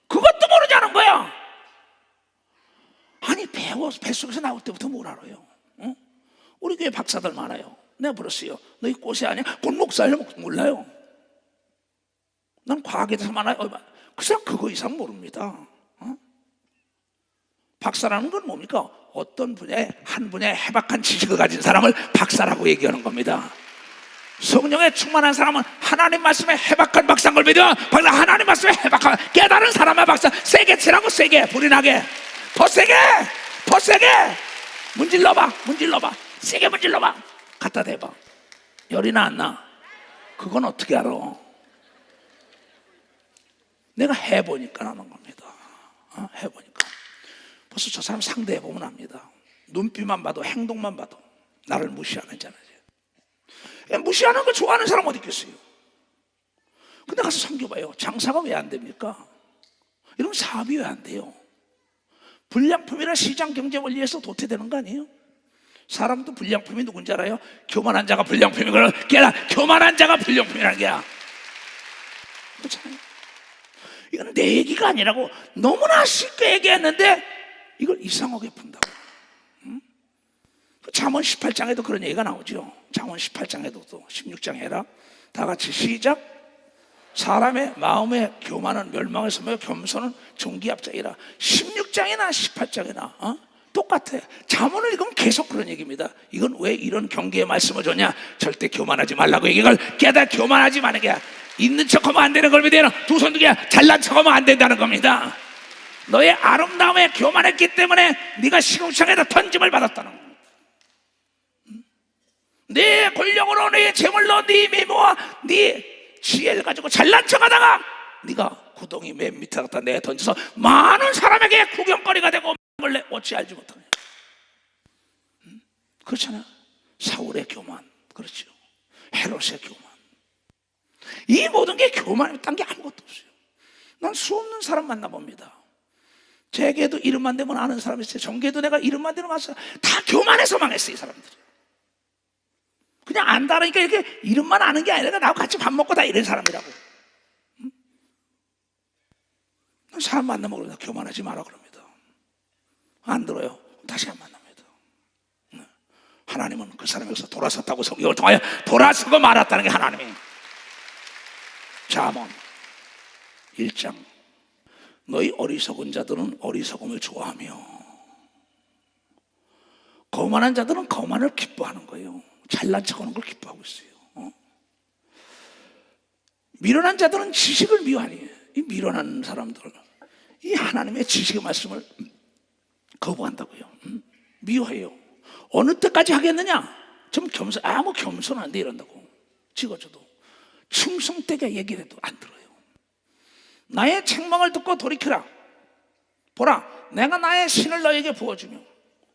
그것도 모르지 않은 거야. 아니 뱃속에서 나올 때부터 뭘 알아요? 어? 우리 교회 박사들 많아요. 내가 물었어요. 너희 꽃이 아니야? 꽃 목사예요? 몰라요. 난 과학에 대해서 많아요. 그 사람 그거 이상 모릅니다. 어? 박사라는 건 뭡니까? 어떤 분야에, 한 분야에 해박한 지식을 가진 사람을 박사라고 얘기하는 겁니다. 성령에 충만한 사람은 하나님 말씀에 해박한 박사인 걸 믿어. 하나님 말씀에 해박한 깨달은 사람의 박사. 세게 치라고. 세게, 불이 나게. 더 세게, 더 세게 문질러봐. 문질러봐. 세게 문질러봐. 갖다 대봐. 열이 나 안 나? 그건 어떻게 알아? 내가 해보니까 나는 겁니다. 해보니까. 벌써 저 사람 상대해보면 압니다. 눈빛만 봐도, 행동만 봐도 나를 무시하는 자는. 무시하는 거 좋아하는 사람 어디 있겠어요? 근데 가서 섬겨봐요. 장사가 왜 안 됩니까? 이런 사업이 왜 안 돼요? 불량품이나 시장 경제 원리에서 도태되는 거 아니에요? 사람도 불량품이 누군지 알아요? 교만한 자가 불량품인 걸 깨라. 교만한 자가 불량품이라는 게야. 그렇잖아요. 이건 내 얘기가 아니라고 너무나 쉽게 얘기했는데 이걸 이상하게 푼다고. 잠언 18장에도 그런 얘기가 나오죠. 잠언 18장에도 또 16장 해라. 다 같이 시작. 사람의 마음에 교만은 멸망의 섬이요 겸손은 존귀합장이라. 16장이나 18장이나 똑같아. 잠언을 읽으면 계속 그런 얘기입니다. 이건 왜 이런 경계의 말씀을 줬냐? 절대 교만하지 말라고 얘기를 깨달아. 교만하지 마는 게 있는 척하면 안 되는 걸 믿어요. 두 손 두개 잘난 척하면 안 된다는 겁니다. 너의 아름다움에 교만했기 때문에 네가 시궁창에다 던짐을 받았다는 거야. 네 권력으로, 네 재물로, 네 미모와 네 지혜를 가지고 잘난 척하다가 네가 구덩이 맨 밑에 갖다 내 던져서 많은 사람에게 구경거리가 되고 원래 어찌 알지 못하냐. 그렇잖아. 사울의 교만, 그렇죠. 헤롯의 교만. 이 모든 게 교만이 딴 게 아무것도 없어요. 난 수없는 사람 만나봅니다. 제게도 이름만 대면 아는 사람이 있어요. 정계도 내가 이름만 대면 왔어요. 다 교만해서 망했어요, 이 사람들이. 그냥 안다니까 이렇게 이름만 아는 게 아니라 나하고 같이 밥 먹고 다 이런 사람이라고. 사람 만나면 그러다 교만하지 마라 그럽니다. 안 들어요. 다시 안 만납니다. 하나님은 그 사람에게서 돌아섰다고 성경을 통하여 돌아서고 말았다는 게 하나님이. 잠언 1장. 너희 어리석은 자들은 어리석음을 좋아하며 거만한 자들은 거만을 기뻐하는 거예요. 잘난 척하는 걸 기뻐하고 있어요. 미련한 자들은 지식을 미워하니. 이 미련한 사람들, 이 하나님의 지식의 말씀을 거부한다고요. 미워해요. 어느 때까지 하겠느냐? 좀 아무 겸손한데 이런다고 찍어줘도 충성되게 얘기를 해도 안 들어요. 나의 책망을 듣고 돌이켜라. 보라, 내가 나의 신을 너에게 부어주며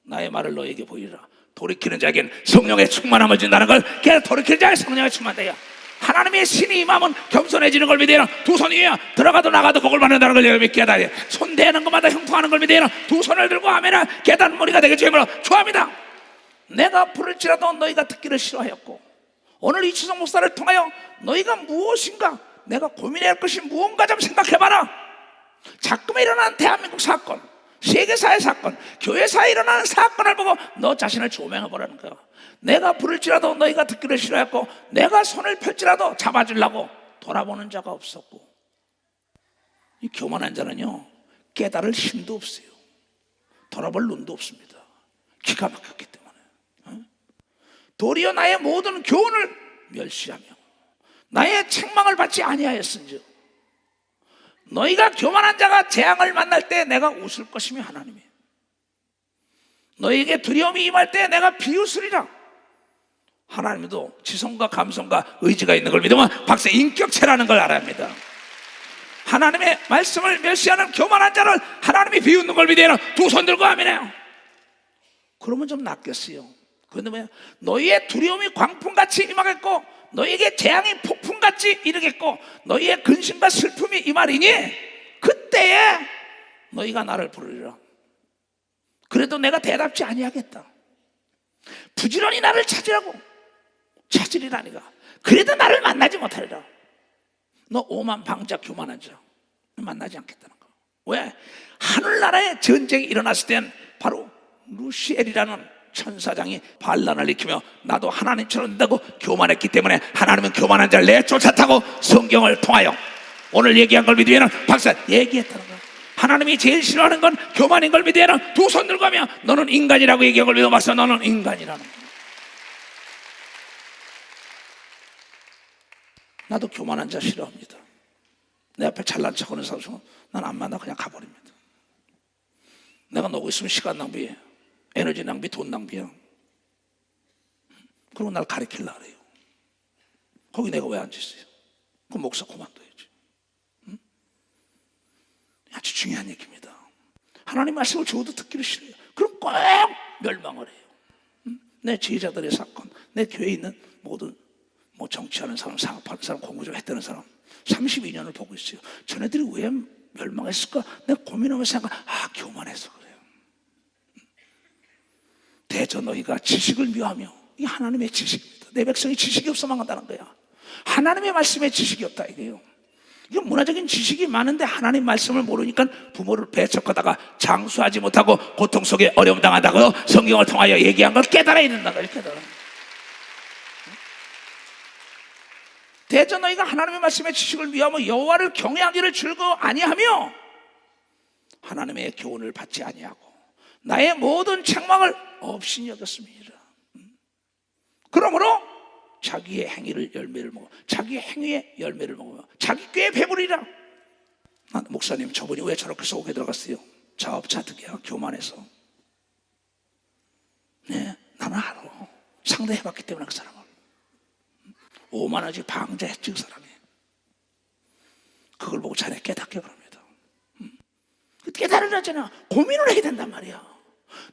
나의 말을 너에게 보이라. 돌이키는 자에겐 성령의 충만함을 준다는 걸, 돌이키는 자에 성령의 충만돼야 하나님의 신이 임하면 겸손해지는 걸 믿어야 두 손 위에 들어가도 나가도 복을 받는다는 걸 여러분이 깨달아야 돼. 손 대는 것마다 형통하는 걸 믿어야 두 손을 들고 하면 깨닫는 되게 주임으로 좋아합니다. 내가 부를지라도 너희가 듣기를 싫어하였고 오늘 이치성 목사를 통하여 너희가 무엇인가 내가 고민해야 할 것이 무언가 좀 생각해봐라. 자꾸만 일어나는 대한민국 사건, 세계사의 사건, 교회사에 일어나는 사건을 보고 너 자신을 조명해보라는 거야. 내가 부를지라도 너희가 듣기를 싫어했고 내가 손을 펼지라도 잡아주려고 돌아보는 자가 없었고. 이 교만한 자는요 깨달을 힘도 없어요. 돌아볼 눈도 없습니다. 기가 막혔기 때문에. 도리어 나의 모든 교훈을 멸시하며 나의 책망을 받지 아니하였은즉 너희가 교만한 자가 재앙을 만날 때 내가 웃을 것이며 하나님이에요. 너희에게 두려움이 임할 때 내가 비웃으리라. 하나님도 지성과 감성과 의지가 있는 걸 믿으면 박사 인격체라는 걸 알아야 합니다. 하나님의 말씀을 멸시하는 교만한 자를 하나님이 비웃는 걸 믿어야 두 손 들고 아멘해요. 그러면 좀 낫겠어요. 그런데 뭐야? 너희의 두려움이 광풍같이 임하겠고 너희에게 재앙이 폭풍같이 이르겠고 너희의 근심과 슬픔이 임하리니 그때에 너희가 나를 부르리라. 그래도 내가 대답지 아니하겠다. 부지런히 나를 찾으리라니가. 그래도 나를 만나지 못하리라. 너 오만 방자 교만한 자 만나지 않겠다는 거. 왜? 하늘나라에 전쟁이 일어났을 땐 바로 루시엘이라는 천사장이 반란을 일으키며 나도 하나님처럼 된다고 교만했기 때문에 하나님은 교만한 자를 내쫓았다고 성경을 통하여 오늘 얘기한 걸 믿으면 박사 얘기했다는 거야. 하나님이 제일 싫어하는 건 교만인 걸 믿으면 두 손 들고 하며 너는 인간이라고 얘기한 걸 믿어 박사 너는 인간이라는 거야. 나도 교만한 자 싫어합니다. 내 앞에 잘난 척하는 사람 난 안 만나 그냥 가버립니다. 내가 놀고 있으면 시간 낭비해. 에너지 낭비, 돈 낭비야. 그리고 날 가르치려고 그래요. 거기 내가 왜 앉아있어요? 그럼 목사 그만둬야지. 응? 아주 중요한 얘기입니다. 하나님 말씀을 줘도 듣기를 싫어요. 그럼 꼭 멸망을 해요. 응? 내 제자들의 사건, 내 교회에 있는 모든 정치하는 사람, 사업하는 사람, 공부 좀 했다는 사람 32년을 보고 있어요. 저네들이 왜 멸망했을까? 내가 고민하면서 생각, 교만해서 그래요. 대저 너희가 지식을 미워하며, 이 하나님의 지식입니다. 내 백성이 지식이 없어 망한다는 거야. 하나님의 말씀에 지식이 없다 이게요. 이건 문화적인 지식이 많은데 하나님 말씀을 모르니까 부모를 배척하다가 장수하지 못하고 고통 속에 어려움 당한다고 성경을 통하여 얘기한 걸 깨달아야 된다고 깨달아. 대저 너희가 하나님의 말씀에 지식을 미워하며 여호와를 경외하기를 즐거워 아니하며 하나님의 교훈을 받지 아니하고 나의 모든 책망을 없이 여겼습니다. 그러므로 자기의 행위를 열매를 먹어 자기의 행위의 열매를 먹으며 자기 꾀에 배부리라. 목사님 저분이 왜 저렇게 속에 들어갔어요? 자업자득이야. 교만해서. 네, 나는 알아. 상대해봤기 때문에 그 사람을 오만하지 방자했지 그 사람이. 그걸 보고 자네 깨닫게 그럽니다. 깨달으려잖아. 고민을 해야 된단 말이야.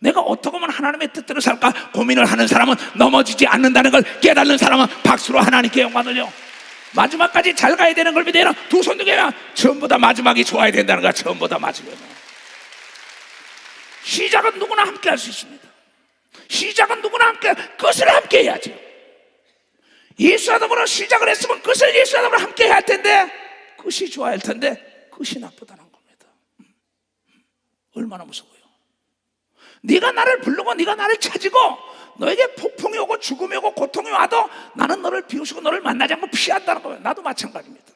내가 어떻게 하면 하나님의 뜻대로 살까 고민을 하는 사람은 넘어지지 않는다는 걸 깨닫는 사람은 박수로 하나님께 영광 돌려. 마지막까지 잘 가야 되는 걸 믿어야 두 손 들게 전부 다 마지막이 좋아야 된다는 거야. 전부 다 마지막에 시작은 누구나 함께 할 수 있습니다. 시작은 누구나 함께, 끝을 함께 해야죠. 예수 아담으로 시작을 했으면 끝을 예수 아담으로 함께 해야 할 텐데 끝이 좋아야 할 텐데 끝이 나쁘다는 겁니다. 얼마나 무서워요. 네가 나를 부르고 네가 나를 찾고 너에게 폭풍이 오고 죽음이 오고 고통이 와도 나는 너를 비우시고 너를 만나지 않고 피한다는 거예요. 나도 마찬가지입니다.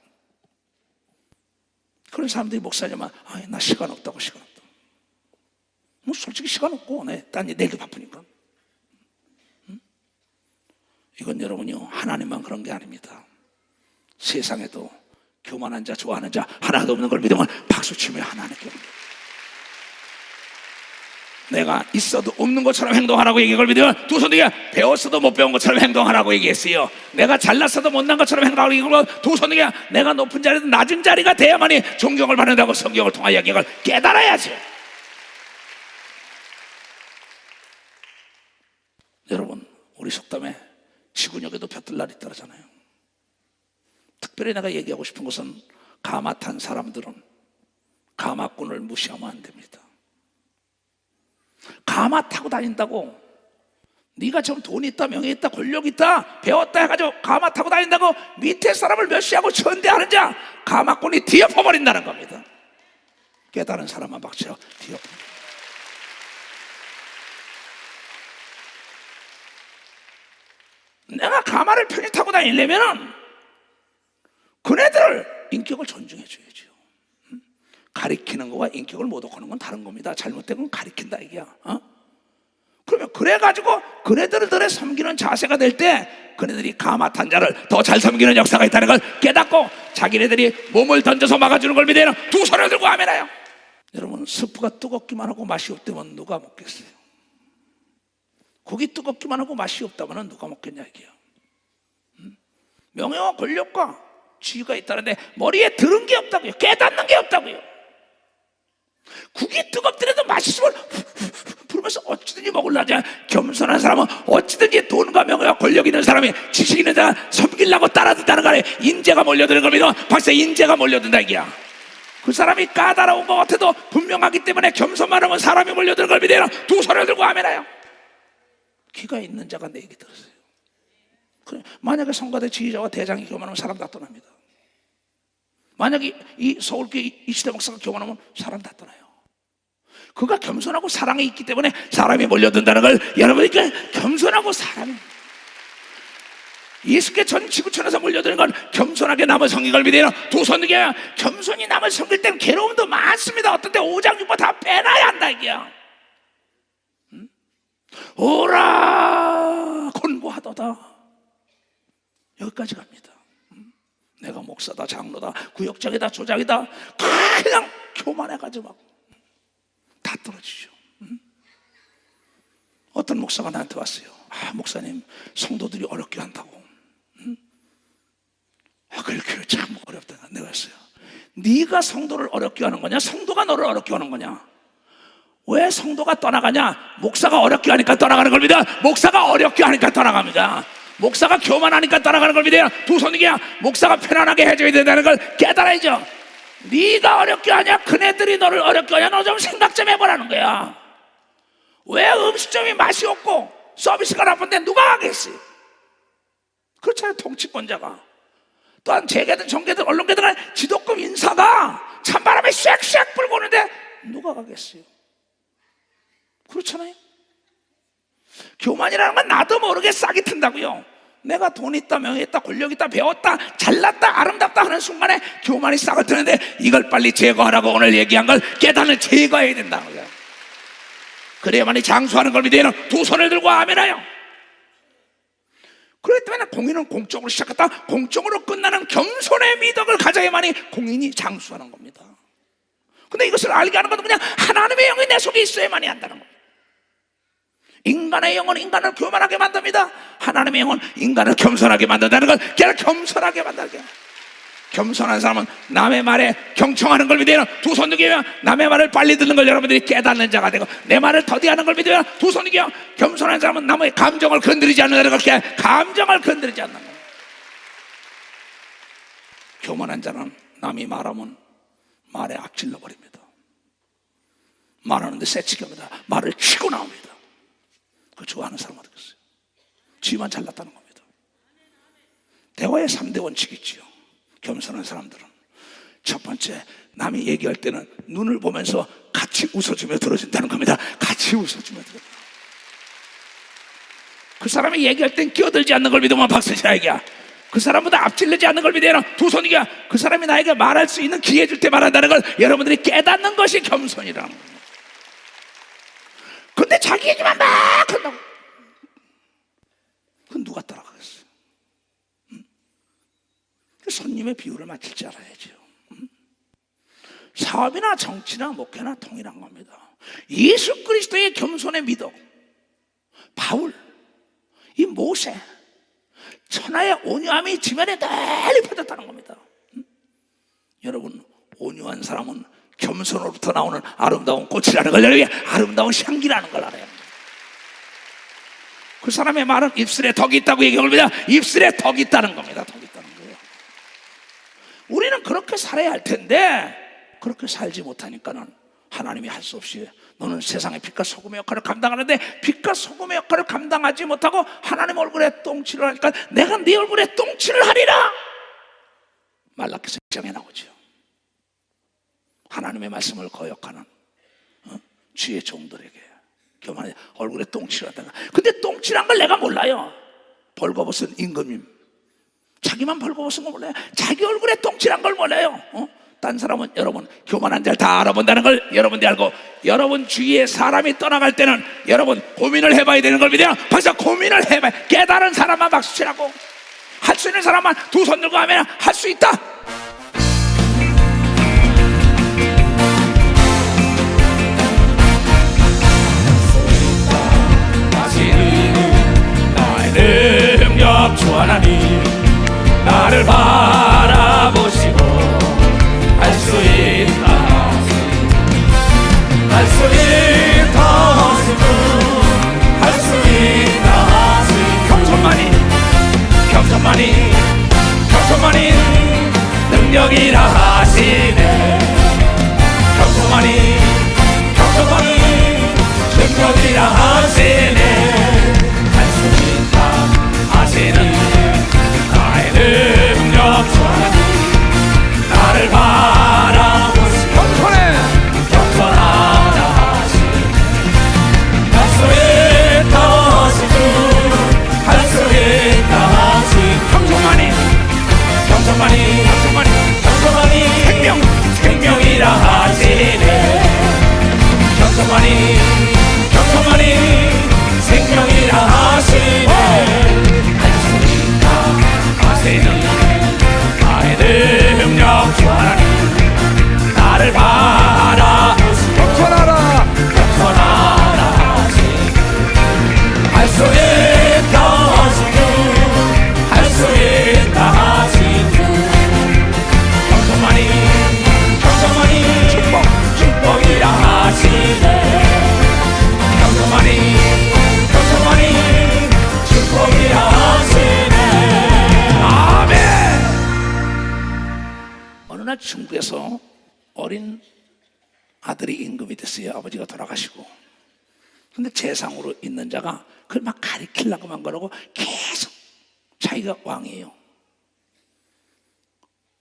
그런 사람들이 목사님은 나 시간 없다고 시간 없다고. 뭐 솔직히 시간 없고 내일도 바쁘니까. 이건 여러분요 하나님만 그런 게 아닙니다. 세상에도 교만한 자 좋아하는 자 하나도 없는 걸 믿으면 박수치며 하나님께 옵니다. 내가 있어도 없는 것처럼 행동하라고 얘기한 걸 믿으면 두 손 들고 배웠어도 못 배운 것처럼 행동하라고 얘기했어요. 내가 잘났어도 못난 것처럼 행동하라고 얘기한 걸 두 손 들고 내가 높은 자리든 낮은 자리가 돼야만이 존경을 받는다고 성경을 통하여 얘기한 걸 깨달아야죠. 여러분, 우리 속담에 시군역에도 볕들날이 있다잖아요. 특별히 내가 얘기하고 싶은 것은 가마 탄 사람들은 가마꾼을 무시하면 안 됩니다. 가마 타고 다닌다고 네가 좀 돈 있다, 명예 있다, 권력 있다, 배웠다 해가지고 가마 타고 다닌다고 밑에 사람을 멸시하고 천대하는 자, 가마꾼이 뒤엎어버린다는 겁니다. 깨달은 사람만 박쳐 뒤엎어. 내가 가마를 편히 타고 다니려면은 그네들 인격을 존중해 줘야죠. 가리키는 거와 인격을 모독하는 건 다른 겁니다. 잘못된 건 가리킨다 이게야. 그러면 그래가지고 그네들을 섬기는 자세가 될 때 그네들이 가마 탄 자를 더 잘 섬기는 역사가 있다는 걸 깨닫고 자기네들이 몸을 던져서 막아주는 걸 믿어요. 두 손을 들고 아멘해요. 여러분, 스프가 뜨겁기만 하고 맛이 없다면 누가 먹겠어요? 고기 뜨겁기만 하고 맛이 없다면 누가 먹겠냐 이게요. 명예와 권력과 지위가 있다는데 머리에 들은 게 없다고요. 깨닫는 게 없다고요. 국이 뜨겁더라도 맛있으면 부르면서 어찌든지 먹으려자. 겸손한 사람은 어찌든지 돈과 명예와 권력 있는 사람이 지식 있는 자가 섬기려고 따라든다는 거에 인재가 몰려드는 겁니다. 박사에 인재가 몰려든다 이게야. 그 사람이 까다로운 것 같아도 분명하기 때문에 겸손만 하면 사람이 몰려드는 걸 믿어요. 두 손을 들고 아멘해요. 귀가 있는 자가 내 얘기 들으세요. 그래, 만약에 성가대 지휘자와 대장이 교만하면 사람 다 떠납니다. 만약에 이 서울교회 이시대 목사가 교만하면 사람 다 떠나요. 그가 겸손하고 사랑이 있기 때문에 사람이 몰려든다는 걸 여러분이 겸손하고 사랑이 예수께 전 지구촌에서 몰려드는 건 겸손하게 남을 섬긴 걸 믿어요. 두 손 들게 겸손히 남을 섬길 때는 괴로움도 많습니다. 어떤 때 5장 6번 다 빼놔야 한다 이게야. 오라 권고하도다 여기까지 갑니다. 내가 목사다, 장로다, 구역장이다, 조장이다 그냥 교만해가지고 막 다 떨어지죠. 어떤 목사가 나한테 왔어요. 목사님 성도들이 어렵게 한다고. 그렇게 참 어렵다. 내가 했어요. 네가 성도를 어렵게 하는 거냐, 성도가 너를 어렵게 하는 거냐? 왜 성도가 떠나가냐? 목사가 어렵게 하니까 떠나가는 걸 믿어. 목사가 어렵게 하니까 떠나갑니다. 목사가 교만하니까 떠나가는 걸 믿어요. 두 손이야. 목사가 편안하게 해줘야 된다는 걸 깨달아야죠. 네가 어렵게 하냐? 그네들이 너를 어렵게 하냐? 너 좀 생각 좀 해보라는 거야. 왜 음식점이 맛이 없고 서비스가 나쁜데 누가 하겠어요? 그렇잖아요. 통치권자가. 또한 재계든 정계든 언론계든 간에 지도급 인사가 찬바람에 쌕쌕 불고 오는데 누가 가겠어요? 그렇잖아요. 교만이라는 건 나도 모르게 싹이 튼다고요. 내가 돈 있다, 명예 있다, 권력 있다, 배웠다, 잘났다, 아름답다 하는 순간에 교만이 싹을 트는데 이걸 빨리 제거하라고 오늘 얘기한 걸 깨닫는 제거해야 된다는 거예요. 그래야만이 장수하는 걸 믿어요. 두 손을 들고 아멘하여. 그렇기 때문에 공인은 공적으로 시작했다 공적으로 끝나는 겸손의 미덕을 가져야만이 공인이 장수하는 겁니다. 근데 이것을 알게 하는 것은 그냥 하나님의 영이 내 속에 있어야만이 한다는 겁니다. 인간의 영은 인간을 교만하게 만듭니다. 하나님의 영은 인간을 겸손하게 만든다는 걸 걔를 겸손하게 만들게. 겸손한 사람은 남의 말에 경청하는 걸 믿어요. 두 손 들기면 남의 말을 빨리 듣는 걸 여러분들이 깨닫는 자가 되고 내 말을 더디하는 걸 믿어요. 두 손 들기면 겸손한 사람은 남의 감정을 건드리지 않는다는 걸 감정을 건드리지 않는 거예요. 교만한 자는 남이 말하면 말에 앞질러 버립니다. 말하는데 새치기 합니다. 말을 치고 나옵니다. 그걸 좋아하는 사람 어떻게 했어요? 지만 잘났다는 겁니다. 대화의 3대 원칙이 있지요. 겸손한 사람들은 첫 번째, 남이 얘기할 때는 눈을 보면서 같이 웃어주며 들어준다는 겁니다. 같이 웃어주며 들어준다. 그 사람이 얘기할 땐 끼어들지 않는 걸 믿으면 박수치라 얘기야. 그 사람보다 앞질르지 않는 걸 믿어야 두 손이야. 그 사람이 나에게 말할 수 있는 기회 줄 때 말한다는 걸 여러분들이 깨닫는 것이 겸손이라는 겁니다. 근데 자기 얘기만 막 한다고. 그건 누가 따라가겠어요? 손님의 비율을 맞출 줄 알아야죠. 사업이나 정치나 목회나 통일한 겁니다. 예수 그리스도의 겸손의 믿음, 바울, 이 모세, 천하의 온유함이 지면에 널리 퍼졌다는 겁니다. 여러분, 온유한 사람은 겸손으로부터 나오는 아름다운 꽃이라는 걸 알아요. 아름다운 향기라는 걸 알아요. 그 사람의 말은 입술에 덕이 있다고 얘기합니다. 입술에 덕이 있다는 겁니다. 덕이 있다는 거예요. 우리는 그렇게 살아야 할 텐데 그렇게 살지 못하니까는 하나님이 할 수 없이 너는 세상의 빛과 소금의 역할을 감당하는데 빛과 소금의 역할을 감당하지 못하고 하나님 얼굴에 똥칠을 하니까 내가 네 얼굴에 똥칠을 하리라. 말라기서 1장에 나오죠. 하나님의 말씀을 거역하는 주의 종들에게 교만해 얼굴에 똥칠을 한다. 근데 똥칠한 걸 내가 몰라요. 벌거벗은 임금님 자기만 벌거벗은 거 몰라요. 자기 얼굴에 똥칠한 걸 몰라요. 딴 사람은 여러분 교만한 자를 다 알아본다는 걸 여러분들이 알고, 여러분 주위에 사람이 떠나갈 때는 여러분 고민을 해봐야 되는 겁니다. 벌써 고민을 해봐야, 깨달은 사람만 박수치라고, 할 수 있는 사람만 두 손 들고 하면 할 수 있다. 나의 능력 주 하나님 나를 바라보시고 할 수 있다 할 수 있다 할 수 있다 겸손만이 능력이라 하시네. 겸손만이 능력이라 하시네. 할 수 있다 하시는 나의 능력 나를 바라보시고 겸손하다 하시네. 할 수 있다 하시고 할 수 있다 하시고 겸손만이 생명이라 하시네. 겸손만이 생명이라 하시네. 할 수 있다 하시는 나의 능력 주 하나님 나를 바라보시고 겸손하라 하시네. 할 수 있다 하시고 할 수 있다 하시고 겸손만이 축복이라 하시네. 겸손만이 축복이라 하시네. 아멘. 어느 날 중국에서 어린 아들이 임금이 됐어요. 아버지가 돌아가시고. 근데 재상으로 있는 자가 그걸 막 가리키려고만 그러고 계속 자기가 왕이에요.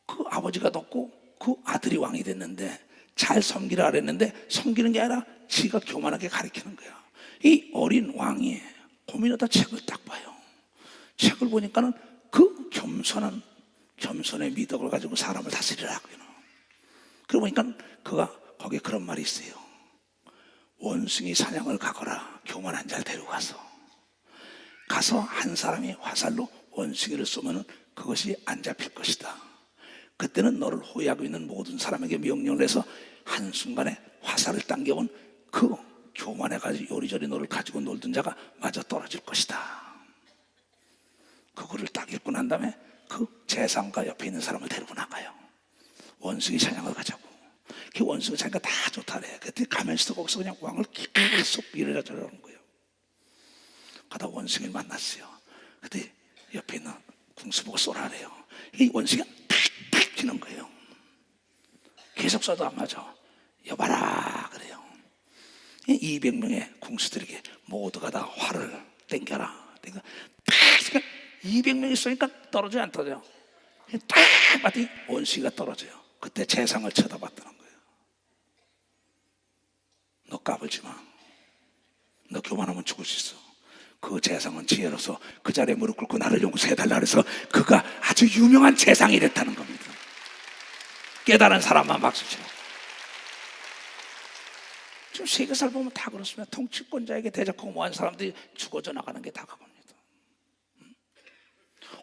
그 아버지가 뒀고 그 아들이 왕이 됐는데 잘 섬기라 그랬는데 섬기는 게 아니라 지가 교만하게 가리키는 거야. 이 어린 왕이 고민하다 책을 딱 봐요. 책을 보니까는 그 겸손의 미덕을 가지고 사람을 다스리라고요. 그러고 보니까 그가 거기에 그런 말이 있어요. 원숭이 사냥을 가거라. 교만한 자를 데려가서 한 사람이 화살로 원숭이를 쏘면 그것이 안 잡힐 것이다. 그때는 너를 호위하고 있는 모든 사람에게 명령을 해서 한순간에 화살을 당겨온 그 교만해가지고 요리조리 너를 가지고 놀던 자가 마저 떨어질 것이다. 그거를 딱 읽고 난 다음에 그 재상과 옆에 있는 사람을 데리고 나가요. 원숭이 사냥을 가자고. 그 원숭이 사냥가 다 좋다래. 그때 가면서도 거기서 그냥 왕을 깊이 쏙 밀어주려는 거예요. 가다 원숭이를 만났어요. 그때 옆에 있는 궁수보고 쏘라래요. 이 원숭이가 탁탁 튀는 거예요. 계속 쏴도 안 맞아. 여봐라 그래요. 200명의 궁수들에게 모두가 다 활을 땡겨라. 딱 200명이 쏘니까 떨어져요, 안 떨어져요? 딱 맞더니 원숭이가 떨어져요. 그때 재상을 쳐다봤다는 거예요. 너 까불지 마. 너 교만하면 죽을 수 있어. 그 재상은 지혜로서 그 자리에 무릎 꿇고 나를 용서해달라 그래서 그가 아주 유명한 재상이 됐다는 겁니다. 깨달은 사람만 박수쳐. 지금 세계사를 보면 다 그렇습니다. 통치권자에게 대적하고 뭐한 사람들이 죽어져 나가는 게 다 그겁니다.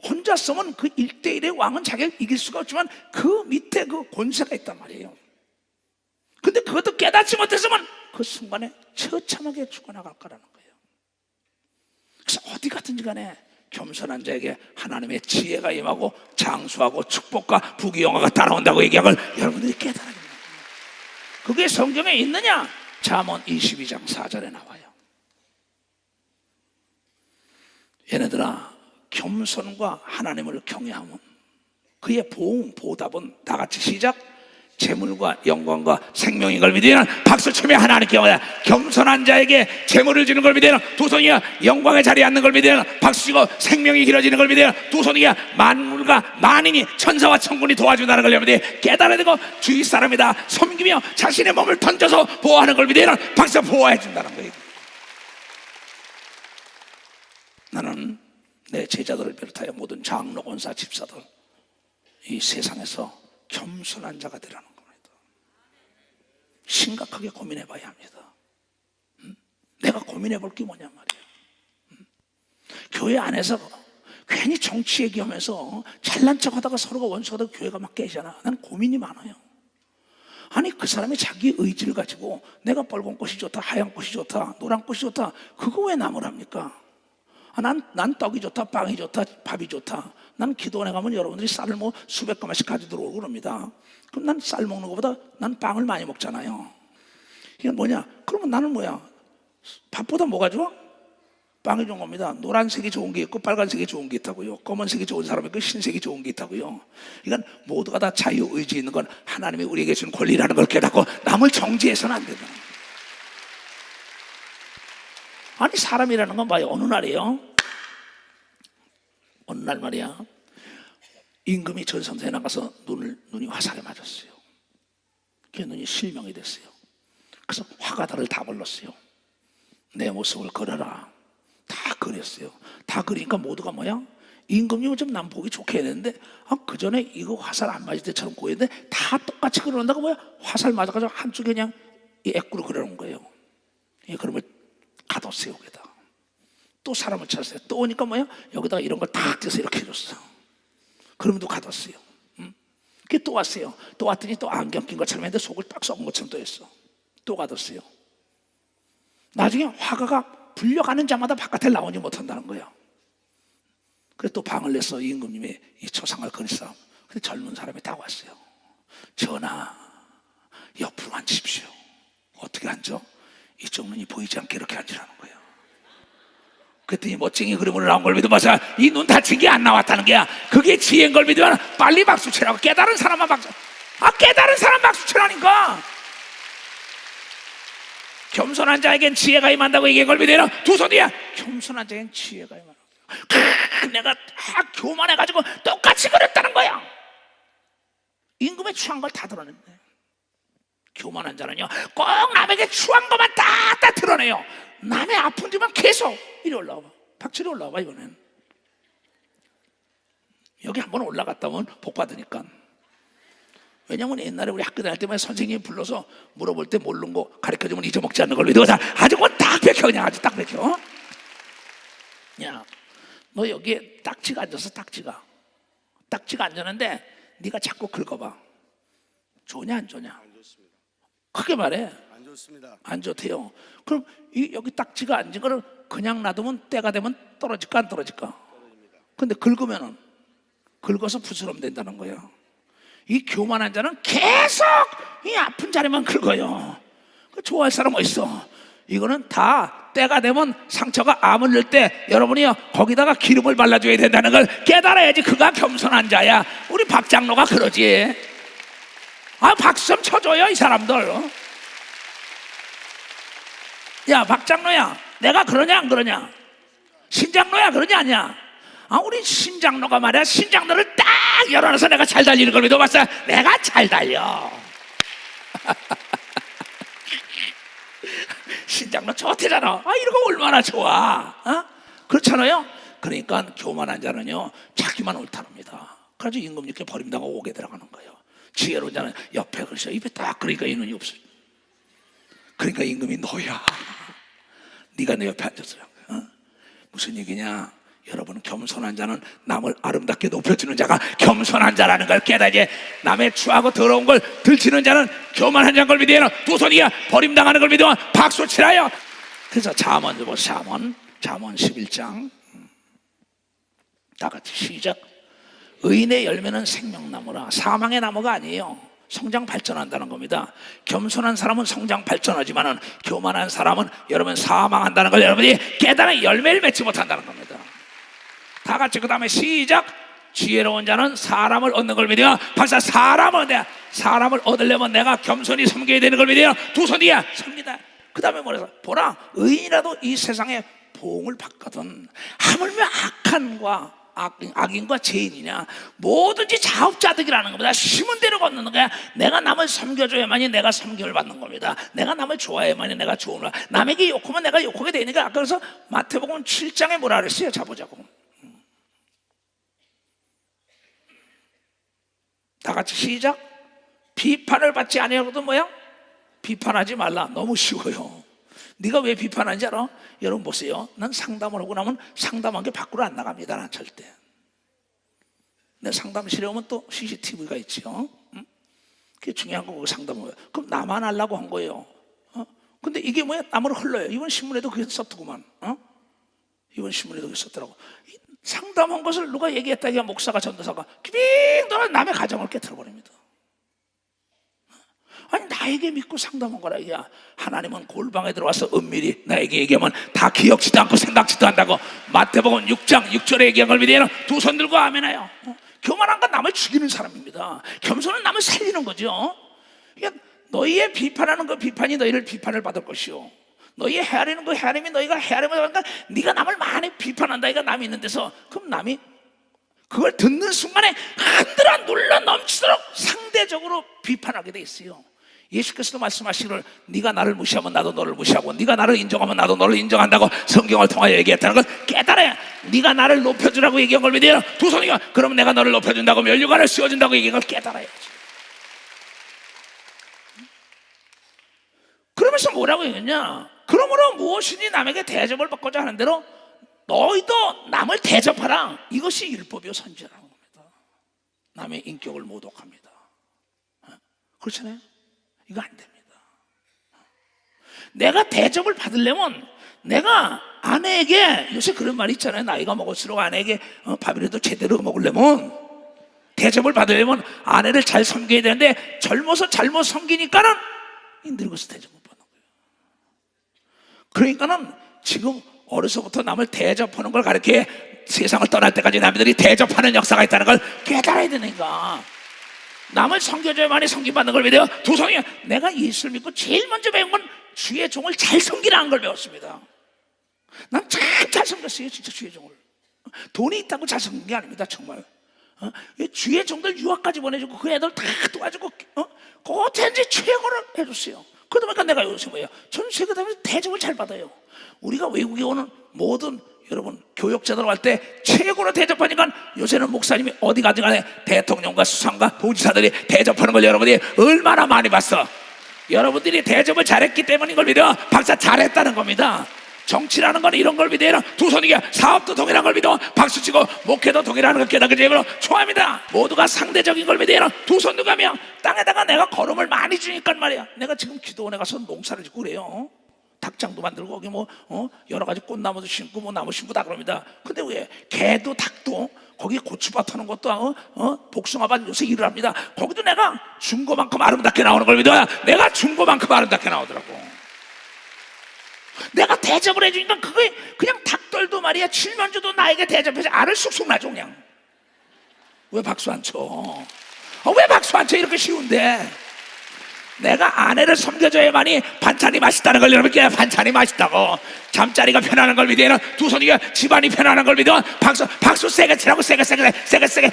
혼자 쓰면 그 1대1의 왕은 자기가 이길 수가 없지만 그 밑에 그 권세가 있단 말이에요. 근데 그것도 깨닫지 못했으면 그 순간에 처참하게 죽어나갈 거라는 거예요. 그래서 어디 갔든지 간에 겸손한 자에게 하나님의 지혜가 임하고 장수하고 축복과 부귀영화가 따라온다고 얘기한 걸 여러분들이 깨달아야 됩니다. 그게 성경에 있느냐? 잠언 22장 4절에 나와요. 얘네들아, 겸손과 하나님을 경외하면 그의 보답은 다같이 시작. 재물과 영광과 생명인 걸 믿으면 박수 치며 하나님께 영광. 겸손한 자에게 재물을 주는 걸 믿으면 두 손이야 영광의 자리에 앉는 걸 믿으면 박수 치고, 생명이 길어지는 걸 믿으면 두 손이야 만물과 만인이 천사와 천군이 도와준다는 걸 믿으면 깨달아야 되고, 주위 사람이다 섬기며 자신의 몸을 던져서 보호하는 걸 믿으면 박수 보호해 준다는 거예요. 나는 내 제자들을 비롯하여 모든 장로, 권사, 집사들 이 세상에서 겸손한 자가 되라는 겁니다. 심각하게 고민해 봐야 합니다. 내가 고민해 볼 게 뭐냐 말이에요. 교회 안에서 괜히 정치 얘기하면서 잘난 척 하다가 서로가 원수하다가 교회가 막 깨지잖아. 난 고민이 많아요. 아니, 그 사람이 자기 의지를 가지고 내가 빨간 꽃이 좋다, 하얀 꽃이 좋다, 노란 꽃이 좋다, 그거 왜 남을 합니까? 난 떡이 좋다, 빵이 좋다, 밥이 좋다. 난 기도원에 가면 여러분들이 쌀을 뭐 수백 가마씩 가지고 들어오고 그럽니다. 그럼 난 쌀 먹는 것보다 난 빵을 많이 먹잖아요. 이게 뭐냐? 그러면 나는 뭐야? 밥보다 뭐가 좋아? 빵이 좋은 겁니다. 노란색이 좋은 게 있고 빨간색이 좋은 게 있다고요. 검은색이 좋은 사람이 있고 흰색이 좋은 게 있다고요. 이건 모두가 다 자유의지 있는 건 하나님이 우리에게 준 권리라는 걸 깨닫고 남을 정지해서는 안 된다. 아니, 사람이라는 건 봐요. 어느 날이에요? 어느 날 말이야, 임금이 전선대에 나가서 눈이 화살에 맞았어요. 그 눈이 실명이 됐어요. 그래서 화가들을 다 불렀어요. 내 모습을 그려라. 다 그렸어요. 다 그리니까 모두가 뭐야? 임금님은 좀 남 보기 좋게 했는데, 그 전에 이거 화살 안 맞을 때처럼 보였는데 다 똑같이 그려놓는다고. 뭐야? 화살 맞아가지고 한쪽에 그냥 이 애꾸로 그려놓은 거예요. 그러면 가뒀어요. 여기다 또 사람을 찾았어요. 또 오니까 뭐야? 여기다가 이런 걸 다 떼서 이렇게 해줬어. 그러면 또 가뒀어요. 그게 또 왔어요. 또 왔더니 또 안경 낀 것처럼 했는데 속을 딱 썩은 것처럼 또 했어. 또 가뒀어요. 나중에 화가가 불려가는 자마다 바깥에 나오지 못한다는 거예요. 그래서 또 방을 내서 임금님이 이 초상을 그릴 사람, 근데 젊은 사람이 딱 왔어요. 전하, 옆으로 앉으십시오. 어떻게 앉아? 이쪽 눈이 보이지 않게 이렇게 앉으라는 거예요. 그랬더니 멋쟁이 그림으로 나온 걸 믿으면 이 눈 다친 게 안 나왔다는 게야. 그게 지혜인 걸 믿으면 빨리 박수 치라고. 깨달은 사람만 박수. 깨달은 사람 박수 치라니까. 겸손한 자에겐 지혜가 임한다고 얘기한 걸 믿으면 두 손이야. 겸손한 자에겐 지혜가 임한다고. 내가 교만해가지고 똑같이 그렸다는 거야. 임금의 추한 걸 다 드러냈네. 교만한 자는요, 꼭 남에게 추한 것만 다 드러내요. 남의 아픈 데만 계속 이리 올라와봐. 박철이 올라와봐. 이번엔 여기 한번 올라갔다 오면 복 받으니까. 왜냐면 옛날에 우리 학교 다닐 때만 선생님이 불러서 물어볼 때 모르는 거 가르쳐주면 잊어먹지 않는 걸 믿어. 아주 그건 딱 bek혀. 그냥 아주 딱 bek혀. 야, 너 여기에 딱지가 앉아서 딱지가 앉았는데 네가 자꾸 긁어봐. 좋냐 안 좋냐? 안 좋습니다. 크게 말해. 안 좋습니다. 안 좋대요. 그럼 여기 딱지가 앉은 거를 그냥 놔두면 때가 되면 떨어질까 안 떨어질까? 떨어집니다. 근데 긁으면은 긁어서 부스럼 된다는 거예요. 이 교만한 자는 계속 이 아픈 자리만 긁어요. 좋아할 사람 어딨어? 이거는 다 때가 되면 상처가 암을 넣을 때 여러분이요 거기다가 기름을 발라줘야 된다는 걸 깨달아야지. 그가 겸손한 자야. 우리 박 장로가 그러지. 박수 좀 쳐줘요 이 사람들. 야, 박 장로야, 내가 그러냐 안 그러냐? 신장로야 그러냐 아니야? 우리 신장로가 말이야, 신장로를 딱 열어놔서 내가 잘 달리는 걸 믿어봤어. 내가 잘 달려. 신장로 좋대잖아. 이런 거 얼마나 좋아. 그렇잖아요. 그러니까 교만한 자는요 자기만 옳다합니다. 그래서 임금님께 버림당하고 오게 들어가는 거예요. 지혜로운 자는 옆에 그러셔. 입에 딱 그러니까 이 눈이 없어. 그러니까 임금이 너야. 네가 내 옆에 앉았어요. 무슨 얘기냐? 여러분, 겸손한 자는 남을 아름답게 높여주는 자가 겸손한 자라는 걸 깨닫지. 남의 추하고 더러운 걸 들치는 자는 교만한 자인 걸 믿어야. 두 손이 버림당하는 걸 믿어 박수 치라요. 그래서 잠언 11장 다 같이 시작. 의인의 열매는 생명나무라. 사망의 나무가 아니에요. 성장 발전한다는 겁니다. 겸손한 사람은 성장 발전하지만은 교만한 사람은 여러분 사망한다는 걸 여러분이 깨달아 열매를 맺지 못한다는 겁니다. 다 같이 그 다음에 시작. 지혜로운 자는 사람을 얻는 걸 믿어요. 박사, 사람을 얻으려면 내가 겸손히 섬겨야 되는 걸 믿어요. 두 손 뒤에 섭니다. 그 다음에 뭐래서 보라, 의인이라도 이 세상에 보응을 받거든. 하물며 악한과 악인과 죄인이냐, 뭐든지 자업자득이라는 겁니다. 심은 대로 걷는 거야. 내가 남을 섬겨줘야만이 내가 섬김을 받는 겁니다. 내가 남을 좋아해야만이 내가 좋은 거야. 남에게 욕하면 내가 욕하게 되니까. 아까 그래서 마태복음 7장에 뭐라 그랬어요? 자보자고. 다 같이 시작. 비판을 받지 아니하고도 뭐야? 비판하지 말라. 너무 쉬워요. 네가 왜 비판하는지 알아? 여러분 보세요. 난 상담을 하고 나면 상담한 게 밖으로 안 나갑니다. 난 절대. 내 상담실에 오면 또 CCTV가 있죠. 응? 그게 중요한 거고 상담을. 그럼 나만 하려고 한 거예요. 근데 이게 뭐야? 남으로 흘러요. 이번 신문에도 그게 썼더구만. 이번 신문에도 그게 썼더라고. 상담한 것을 누가 얘기했다 이게 목사가 전도사가 빙 돌아 남의 가정을 깨트려버립니다. 아니 나에게 믿고 상담한 거라. 이게 하나님은 골방에 들어와서 은밀히 나에게 얘기하면 다 기억지도 않고 생각지도 않다고. 마태복음 6장 6절에 얘기한 걸 믿어요. 두 손 들고 아멘해요. 교만한 건 남을 죽이는 사람입니다. 겸손은 남을 살리는 거죠. 그러니까 너희의 비판하는 그 비판이 너희를 비판을 받을 것이요, 너희 헤아리는 그 헤아림이 너희가 헤아림을 받으니까 네가 남을 많이 비판한다. 이가 남이 있는 데서 그럼 남이 그걸 듣는 순간에 한들아 눌러 넘치도록 상대적으로 비판하게 돼 있어요. 예수께서도 말씀하시기를 네가 나를 무시하면 나도 너를 무시하고 네가 나를 인정하면 나도 너를 인정한다고 성경을 통하여 얘기했다는 걸 깨달아야. 네가 나를 높여주라고 얘기한 걸 믿어요. 두 손이가 그러면 내가 너를 높여준다고 면류관을 씌워준다고 얘기한 걸 깨달아야지. 그러면서 뭐라고 얘기했냐? 그러므로 무엇이니 남에게 대접을 받고자 하는 대로 너희도 남을 대접하라. 이것이 율법이요 선지라는 겁니다. 남의 인격을 모독합니다. 그렇잖아요. 이거 안 됩니다. 내가 대접을 받으려면 내가 아내에게, 요새 그런 말이 있잖아요. 나이가 먹을수록 아내에게 밥이라도 제대로 먹으려면, 대접을 받으려면 아내를 잘 섬겨야 되는데 젊어서 잘못 섬기니까는 늙어서 대접 못 받는 거예요. 그러니까는 지금 어려서부터 남을 대접하는 걸 가르쳐 세상을 떠날 때까지 남들이 대접하는 역사가 있다는 걸 깨달아야 되니까. 남을 섬겨줘야만이 섬김받는 걸 믿어요. 두 손이 내가 예수를 믿고 제일 먼저 배운 건 주의 종을 잘 섬기라는 걸 배웠습니다. 난 참 잘 섬겼어요. 진짜 주의 종을. 돈이 있다고 잘 섬긴 게 아닙니다. 정말. 주의 종들 유학까지 보내주고 그 애들 다 도와주고 그것인지 최고를 해줬어요. 그러다 보니까 내가 요새 뭐예요? 전 세계 다니면서 대접을 잘 받아요. 우리가 외국에 오는 모든 여러분 교역자들 할 때 최고로 대접하니까 요새는 목사님이 어디 가든 간에 대통령과 수상과 보지사들이 대접하는 걸 여러분이 얼마나 많이 봤어. 여러분들이 대접을 잘했기 때문인 걸 믿어. 박사 잘했다는 겁니다. 정치라는 건 이런 걸 믿어요. 두 손이게 사업도 동일한 걸 믿어. 박수치고 목회도 동일한 걸 깨닫게 되므로 좋아합니다. 모두가 상대적인 걸 믿어요. 두 손 누가 며 땅에다가 내가 걸음을 많이 주니까 말이야. 내가 지금 기도원에 가서 농사를 짓고 그래요. 닭장도 만들고 거기 뭐 여러 가지 꽃나무도 심고 뭐 나무 심고 다 그럽니다. 근데 왜 개도 닭도 거기 고추밭 하는 것도 복숭아밭 요새 일을 합니다. 거기도 내가 준 거만큼 아름답게 나오는 걸 믿어야. 내가 준 거만큼 아름답게 나오더라고. 내가 대접을 해주니까 그게 그냥 닭들도 말이야 7만 주도 나에게 대접해서 알을 쑥쑥 나죠. 그냥 왜 박수 안 쳐? 왜 박수 안 쳐? 이렇게 쉬운데. 내가 아내를 섬겨줘야만이 반찬이 맛있다는 걸 여러분께. 반찬이 맛있다고 잠자리가 편안한 걸 믿어요. 두 손이가 집안이 편안한 걸 믿어. 박수 세게 치라고. 세게 싸게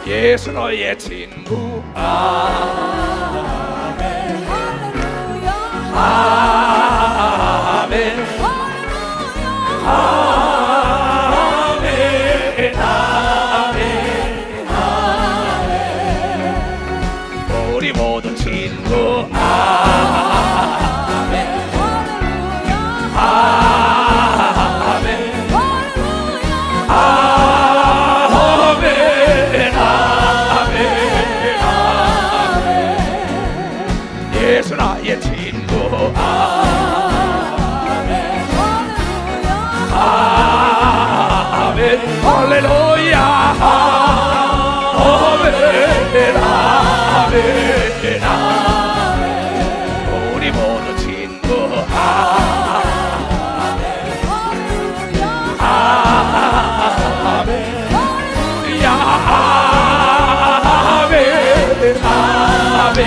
예수 너의 친구. 아멘. 아멘. 모두 친구. 아멘. 아멘. 아멘. 아멘. 아멘. 예수 나의 친구. 아멘. 할렐루야. 아멘. 아멘. 아멘. 우리 모두 친구. 아멘. 야. 아멘. 아멘.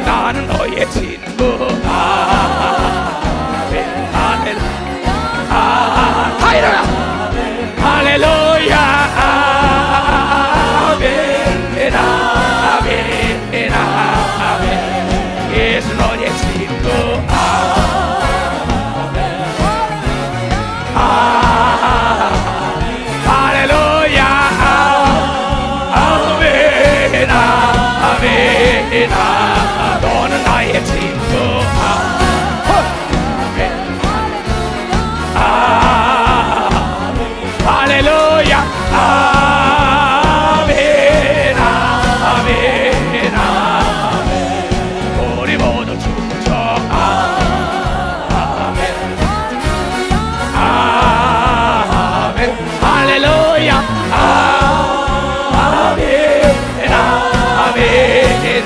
나는 너의 친구. 아멘. 할렐루야. 다 일어나. 할렐루야. 아멘. 아멘. 아멘. 예수 너의 친구. 할렐루야. 아멘. 아멘. 너는 나의 친구. 할렐루야. 아멘. 아멘. 아멘. 우리 모두 춤춰. 아멘. 아멘. 할렐루야. 아멘. 아멘.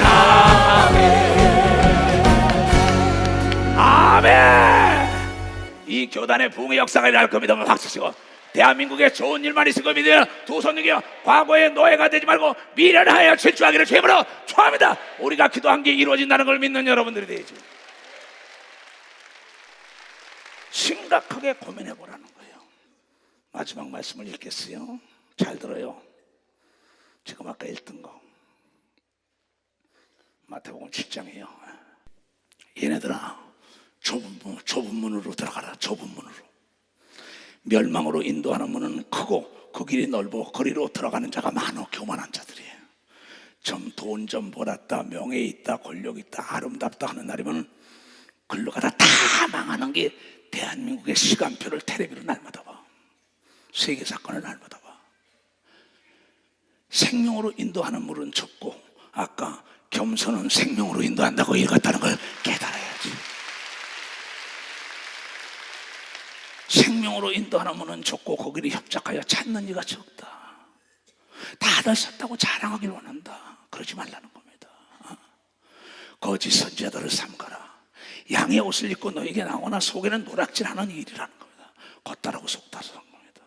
아멘. 이 교단의 부흥의 역사가 일어날 겁니다. 박수 치고. 대한민국에 좋은 일만 있을 겁니다. 두 손 들며 과거의 노예가 되지 말고 미래를 하여 질주하기를 주님으로 축원합니다. 우리가 기도한 게 이루어진다는 걸 믿는 여러분들이 되죠. 심각하게 고민해 보라는 거예요. 마지막 말씀을 읽겠어요. 잘 들어요. 지금 아까 읽던 거 마태복음 7장이에요. 얘네들아, 좁은 문으로 들어가라. 좁은 문으로. 멸망으로 인도하는 문은 크고 그 길이 넓고 거리로 들어가는 자가 많어. 교만한 자들이에요. 돈 좀 벌었다, 명예 있다, 권력 있다, 아름답다 하는 날이면 글로 가다 다 망하는 게 대한민국의 시간표를 텔레비로 날마다 봐. 세계 사건을 날마다 봐. 생명으로 인도하는 물은 좁고, 아까 겸손은 생명으로 인도한다고 읽었다는 걸 깨달아야지. 생명으로 인도하는 문은 좁고 거기를 협착하여 찾는 이가 적다. 다들 섰다고 자랑하길 원한다. 그러지 말라는 겁니다. 거짓 선지자들을 삼가라. 양의 옷을 입고 너에게 나오나 속에는 노략질하는 일이라는 겁니다. 겉다라고 속다라는 겁니다.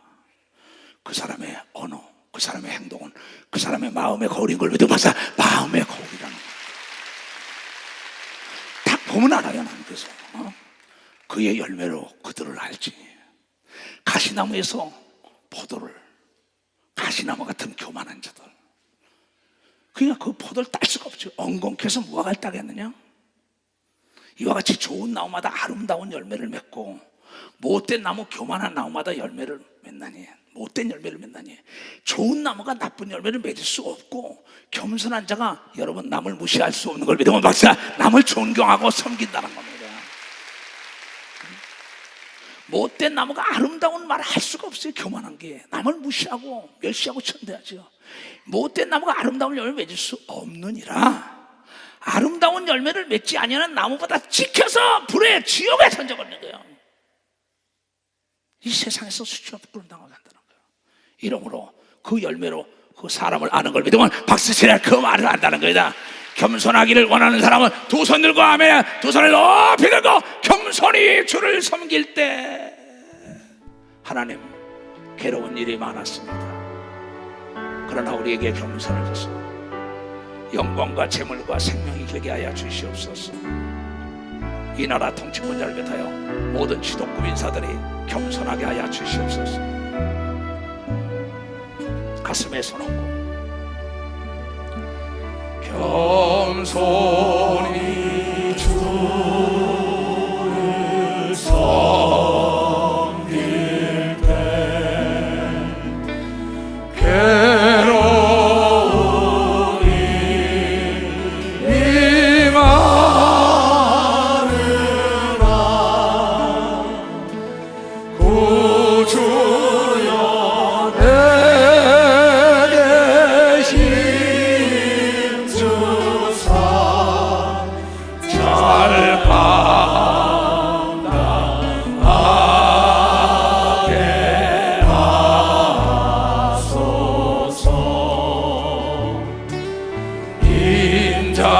그 사람의 언어, 그 사람의 행동은 그 사람의 마음의 거울인 걸 믿어 봐서 마음의 거울이라는 겁니다. 딱 보면 알아요. 나는 그래서 그의 열매로 그들을 알지. 가시나무에서 포도를, 가시나무 같은 교만한 자들, 그러니까 그 포도를 딸 수가 없죠. 엉겅퀴에서 무화과를 따겠느냐? 이와 같이 좋은 나무마다 아름다운 열매를 맺고 못된 나무, 교만한 나무마다 열매를 맺나니, 못된 열매를 맺나니. 좋은 나무가 나쁜 열매를 맺을 수 없고, 겸손한 자가 여러분 남을 무시할 수 없는 걸 믿으면 박사 남을 존경하고 섬긴다는 겁니다. 못된 나무가 아름다운 말을 할 수가 없어요. 교만한 게 남을 무시하고 멸시하고 천대하죠. 못된 나무가 아름다운 열매를 맺을 수 없느니라. 아름다운 열매를 맺지 아니하는 나무보다 찍혀서 불에 지옥에 던져버리는 거예요. 이 세상에서 수치와 부끄러움 당하게 한다는 거예요. 이러므로 그 열매로 그 사람을 아는 걸 믿으면 박수치라 그 말을 안다는 거다. 겸손하기를 원하는 사람은 두 손 들고 아멘, 두 손을 높이 들고 겸손히 주를 섬길 때 하나님, 괴로운 일이 많았습니다. 그러나 우리에게 겸손을 주소. 영광과 재물과 생명이 되게 하여 주시옵소서. 이 나라 통치권자를 비롯하여 모든 지도급 인사들이 겸손하게 하여 주시옵소서. 가슴에 손 얹고 겸손히 주를 섬길 때 괴로운 일 진짠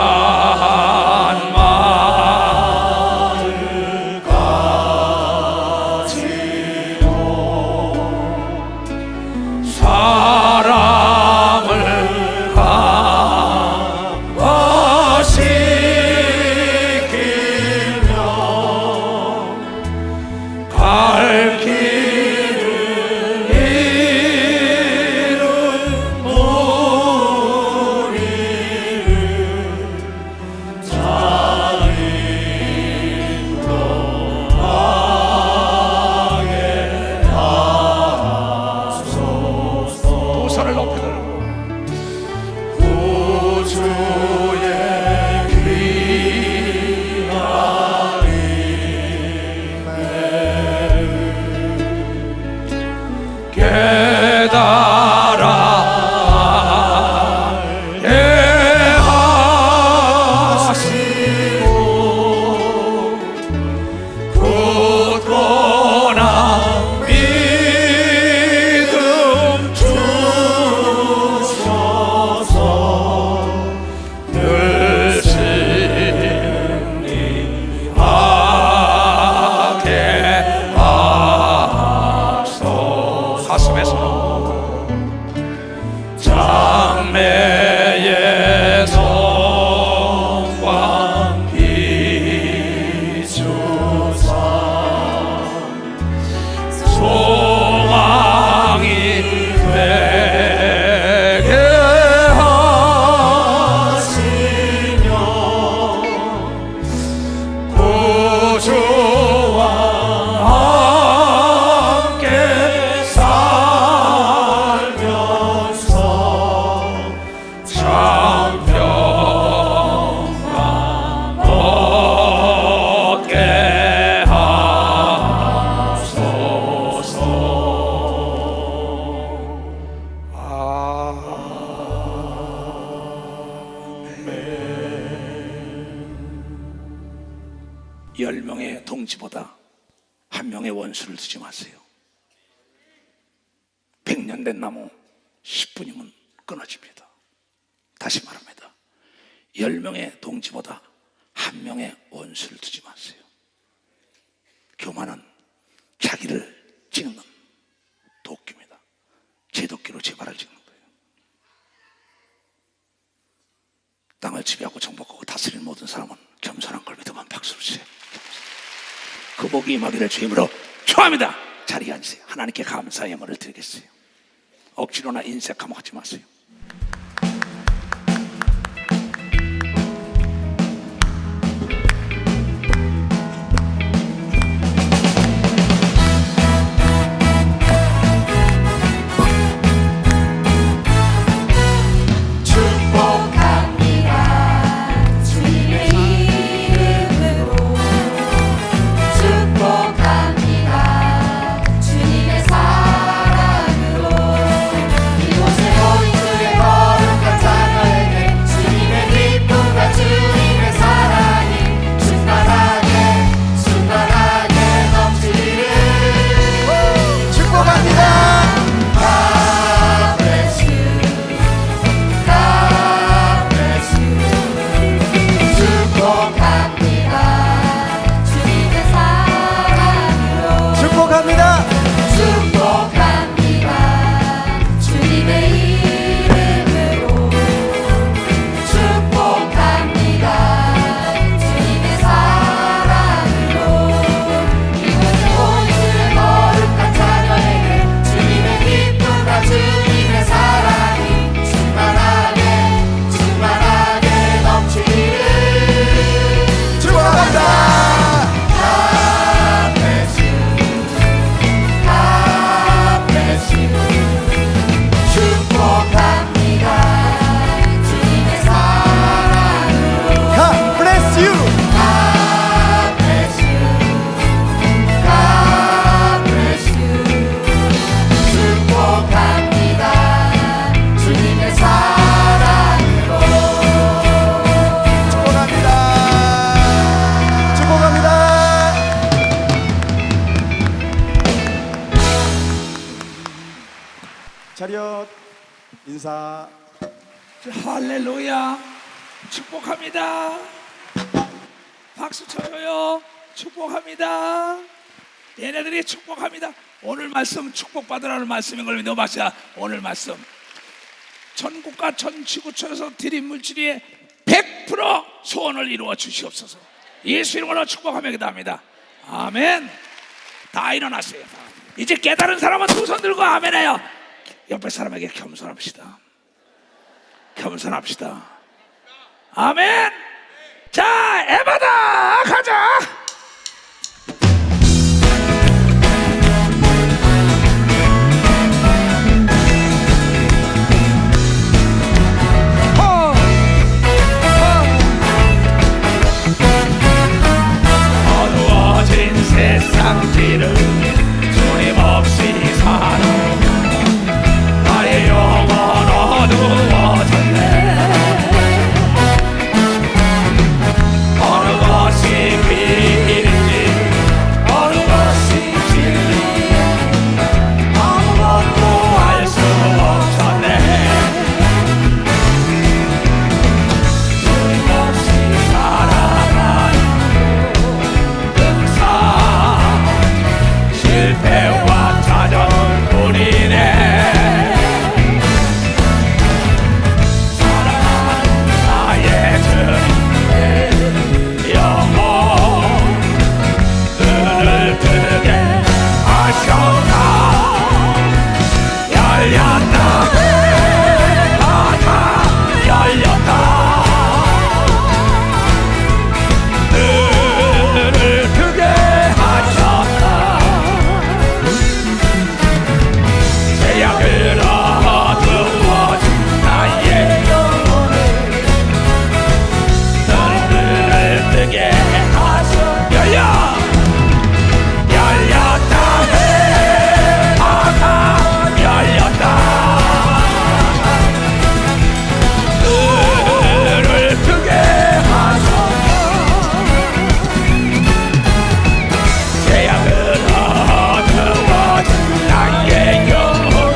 마을 가지고 사람을 강화시키며 갈 길을 잃은 두 손을 높이 들고 구주의 귀한 은혜를 깨달아 알게 하시고 굳건한 믿음 주셔서 늘 승리하게 하소서. 가슴에 손 장래의 성광 비추사 소망이 되게 하시며 구주와 함께 살면서 참 평강 얻게 하소서. 아멘. 10명의 동지보다 한 명의 원수를 두지 마세요. 100년 된 나무 10분이면 끊어집니다. 다시 말합니다. 10명의 동지보다 한 명의 원수를 두지 마세요. 교만은 자기를 찍는 도끼입니다. 제 도끼로 제 발을 찍는 거예요. 땅을 지배하고 정복하고 다스리는 모든 사람은 겸손한 걸 믿으면 박수를 주세요. 그 복이 임하기를 주임으로 축원합니다. 자리에 앉으세요. 하나님께 감사의 예물을 드리겠어요. 억지로나 인색하면 하지 마세요. 축복합니다. 주님의 이름으로 축복합니다. 주님의 사랑으로 이곳에 모인 주의 거룩한 자녀에게 주님의 기쁨과 주님의 사랑이 충만하게 충만하게 넘치기를 축복합니다. God bless you. God bless you. 축복합니다. 주님의 사랑으로 축복합니다. 축복합니다. 주님의 이름으로 축복합니다. 주님의 사랑으로 이곳에 모인 주의 거룩한 자녀에게 주님의 기쁨과 주님의 사랑이 충만하게 충만하게 넘치기를 축복합니다. God bless you. God bless you. 축복합니다. 주님의 사랑으로 God bless you. God bless you. God bless you. 축복합니다. 주님의 사랑으로 축복합니다. 축복합니다. 차렷 인사. 할렐루야. 축복합니다. 박수 쳐줘요. 축복합니다. 얘네들이 축복합니다. 오늘 말씀 축복받으라는 말씀인 걸 믿어 마시자. 오늘 말씀 전국과 전 지구촌에서 드린 물질이 100% 소원을 이루어 주시옵소서. 예수 이름으로 축복하며 기도합니다. 아멘. 다 일어났어요. 이제 깨달은 사람은 두 손 들고 아멘해요. 옆에 사람에게 겸손합시다. 겸손합시다. 아멘. 자, 에바다 가자. 어두워진 세상 길을 주님 없이 살아오면 나의 영혼 어두워졌네. 어느 것이 길인지 어느 것이 진리인지 아무것도 알 수 없었네. 주님 없이 살아가는 실패와 좌절은 뿐이네. 사랑하는 나의 주님의 영혼 눈을 뜨게 하셨다. 열렸다. 다 열렸다. 눈을 뜨게 하셨다. 제약을 어두워진 나의 영혼을 눈을 뜨게 하셨다. 열렸다. 아가 열렸다. 눈을 뜨게 하셨다. 제약을 어두워진 나의 영혼을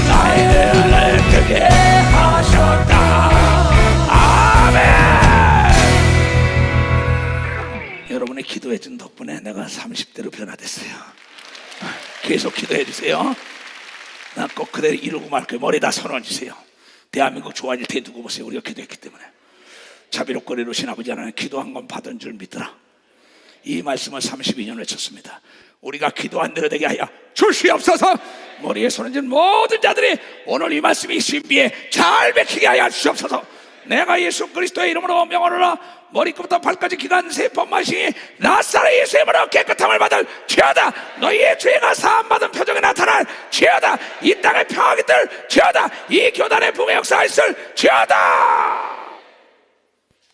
나의 눈을 뜨게 하셨다. 아멘. 여러분의 기도해 준 덕분에 내가 30대로 변화됐어요. 계속 기도해 주세요. 난 꼭 그대로 이루고 말 거예요. 머리다 손을 주세요. 대한민국 좋아질 때 두고 보세요. 우리가 기도했기 때문에. 자비롭고 이루신 아버지 하나님, 기도한 건 받은 줄 믿더라. 이 말씀을 32년 외쳤습니다. 우리가 기도한 대로 되게 하여 주시옵소서. 머리에 손을 쥔 모든 자들이 오늘 이 말씀이 신비에 잘 맥히게 하여 주시옵소서. 내가 예수 그리스도의 이름으로 명하노라. 머리끝부터 발까지 기간 세번 마시니 나사렛 예수의 이름으로 깨끗함을 받을 죄하다. 너희의 죄가 사함받은 표정에 나타날 죄하다. 이 땅에 평화가 있들 죄하다. 이 교단의 부흥의 역사가 있을 죄하다.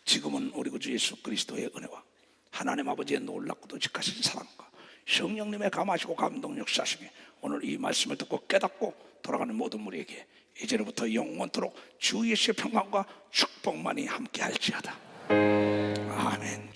지금은 우리 구주 예수 그리스도의 은혜와 하나님 아버지의 놀랍고도 직하신 사랑과 성령님의 감하시고 감동 역사하심이 오늘 이 말씀을 듣고 깨닫고 돌아가는 모든 우리에게 이제로부터 영원토록 주 예수의 평강과 축복만이 함께할지어다. 아멘.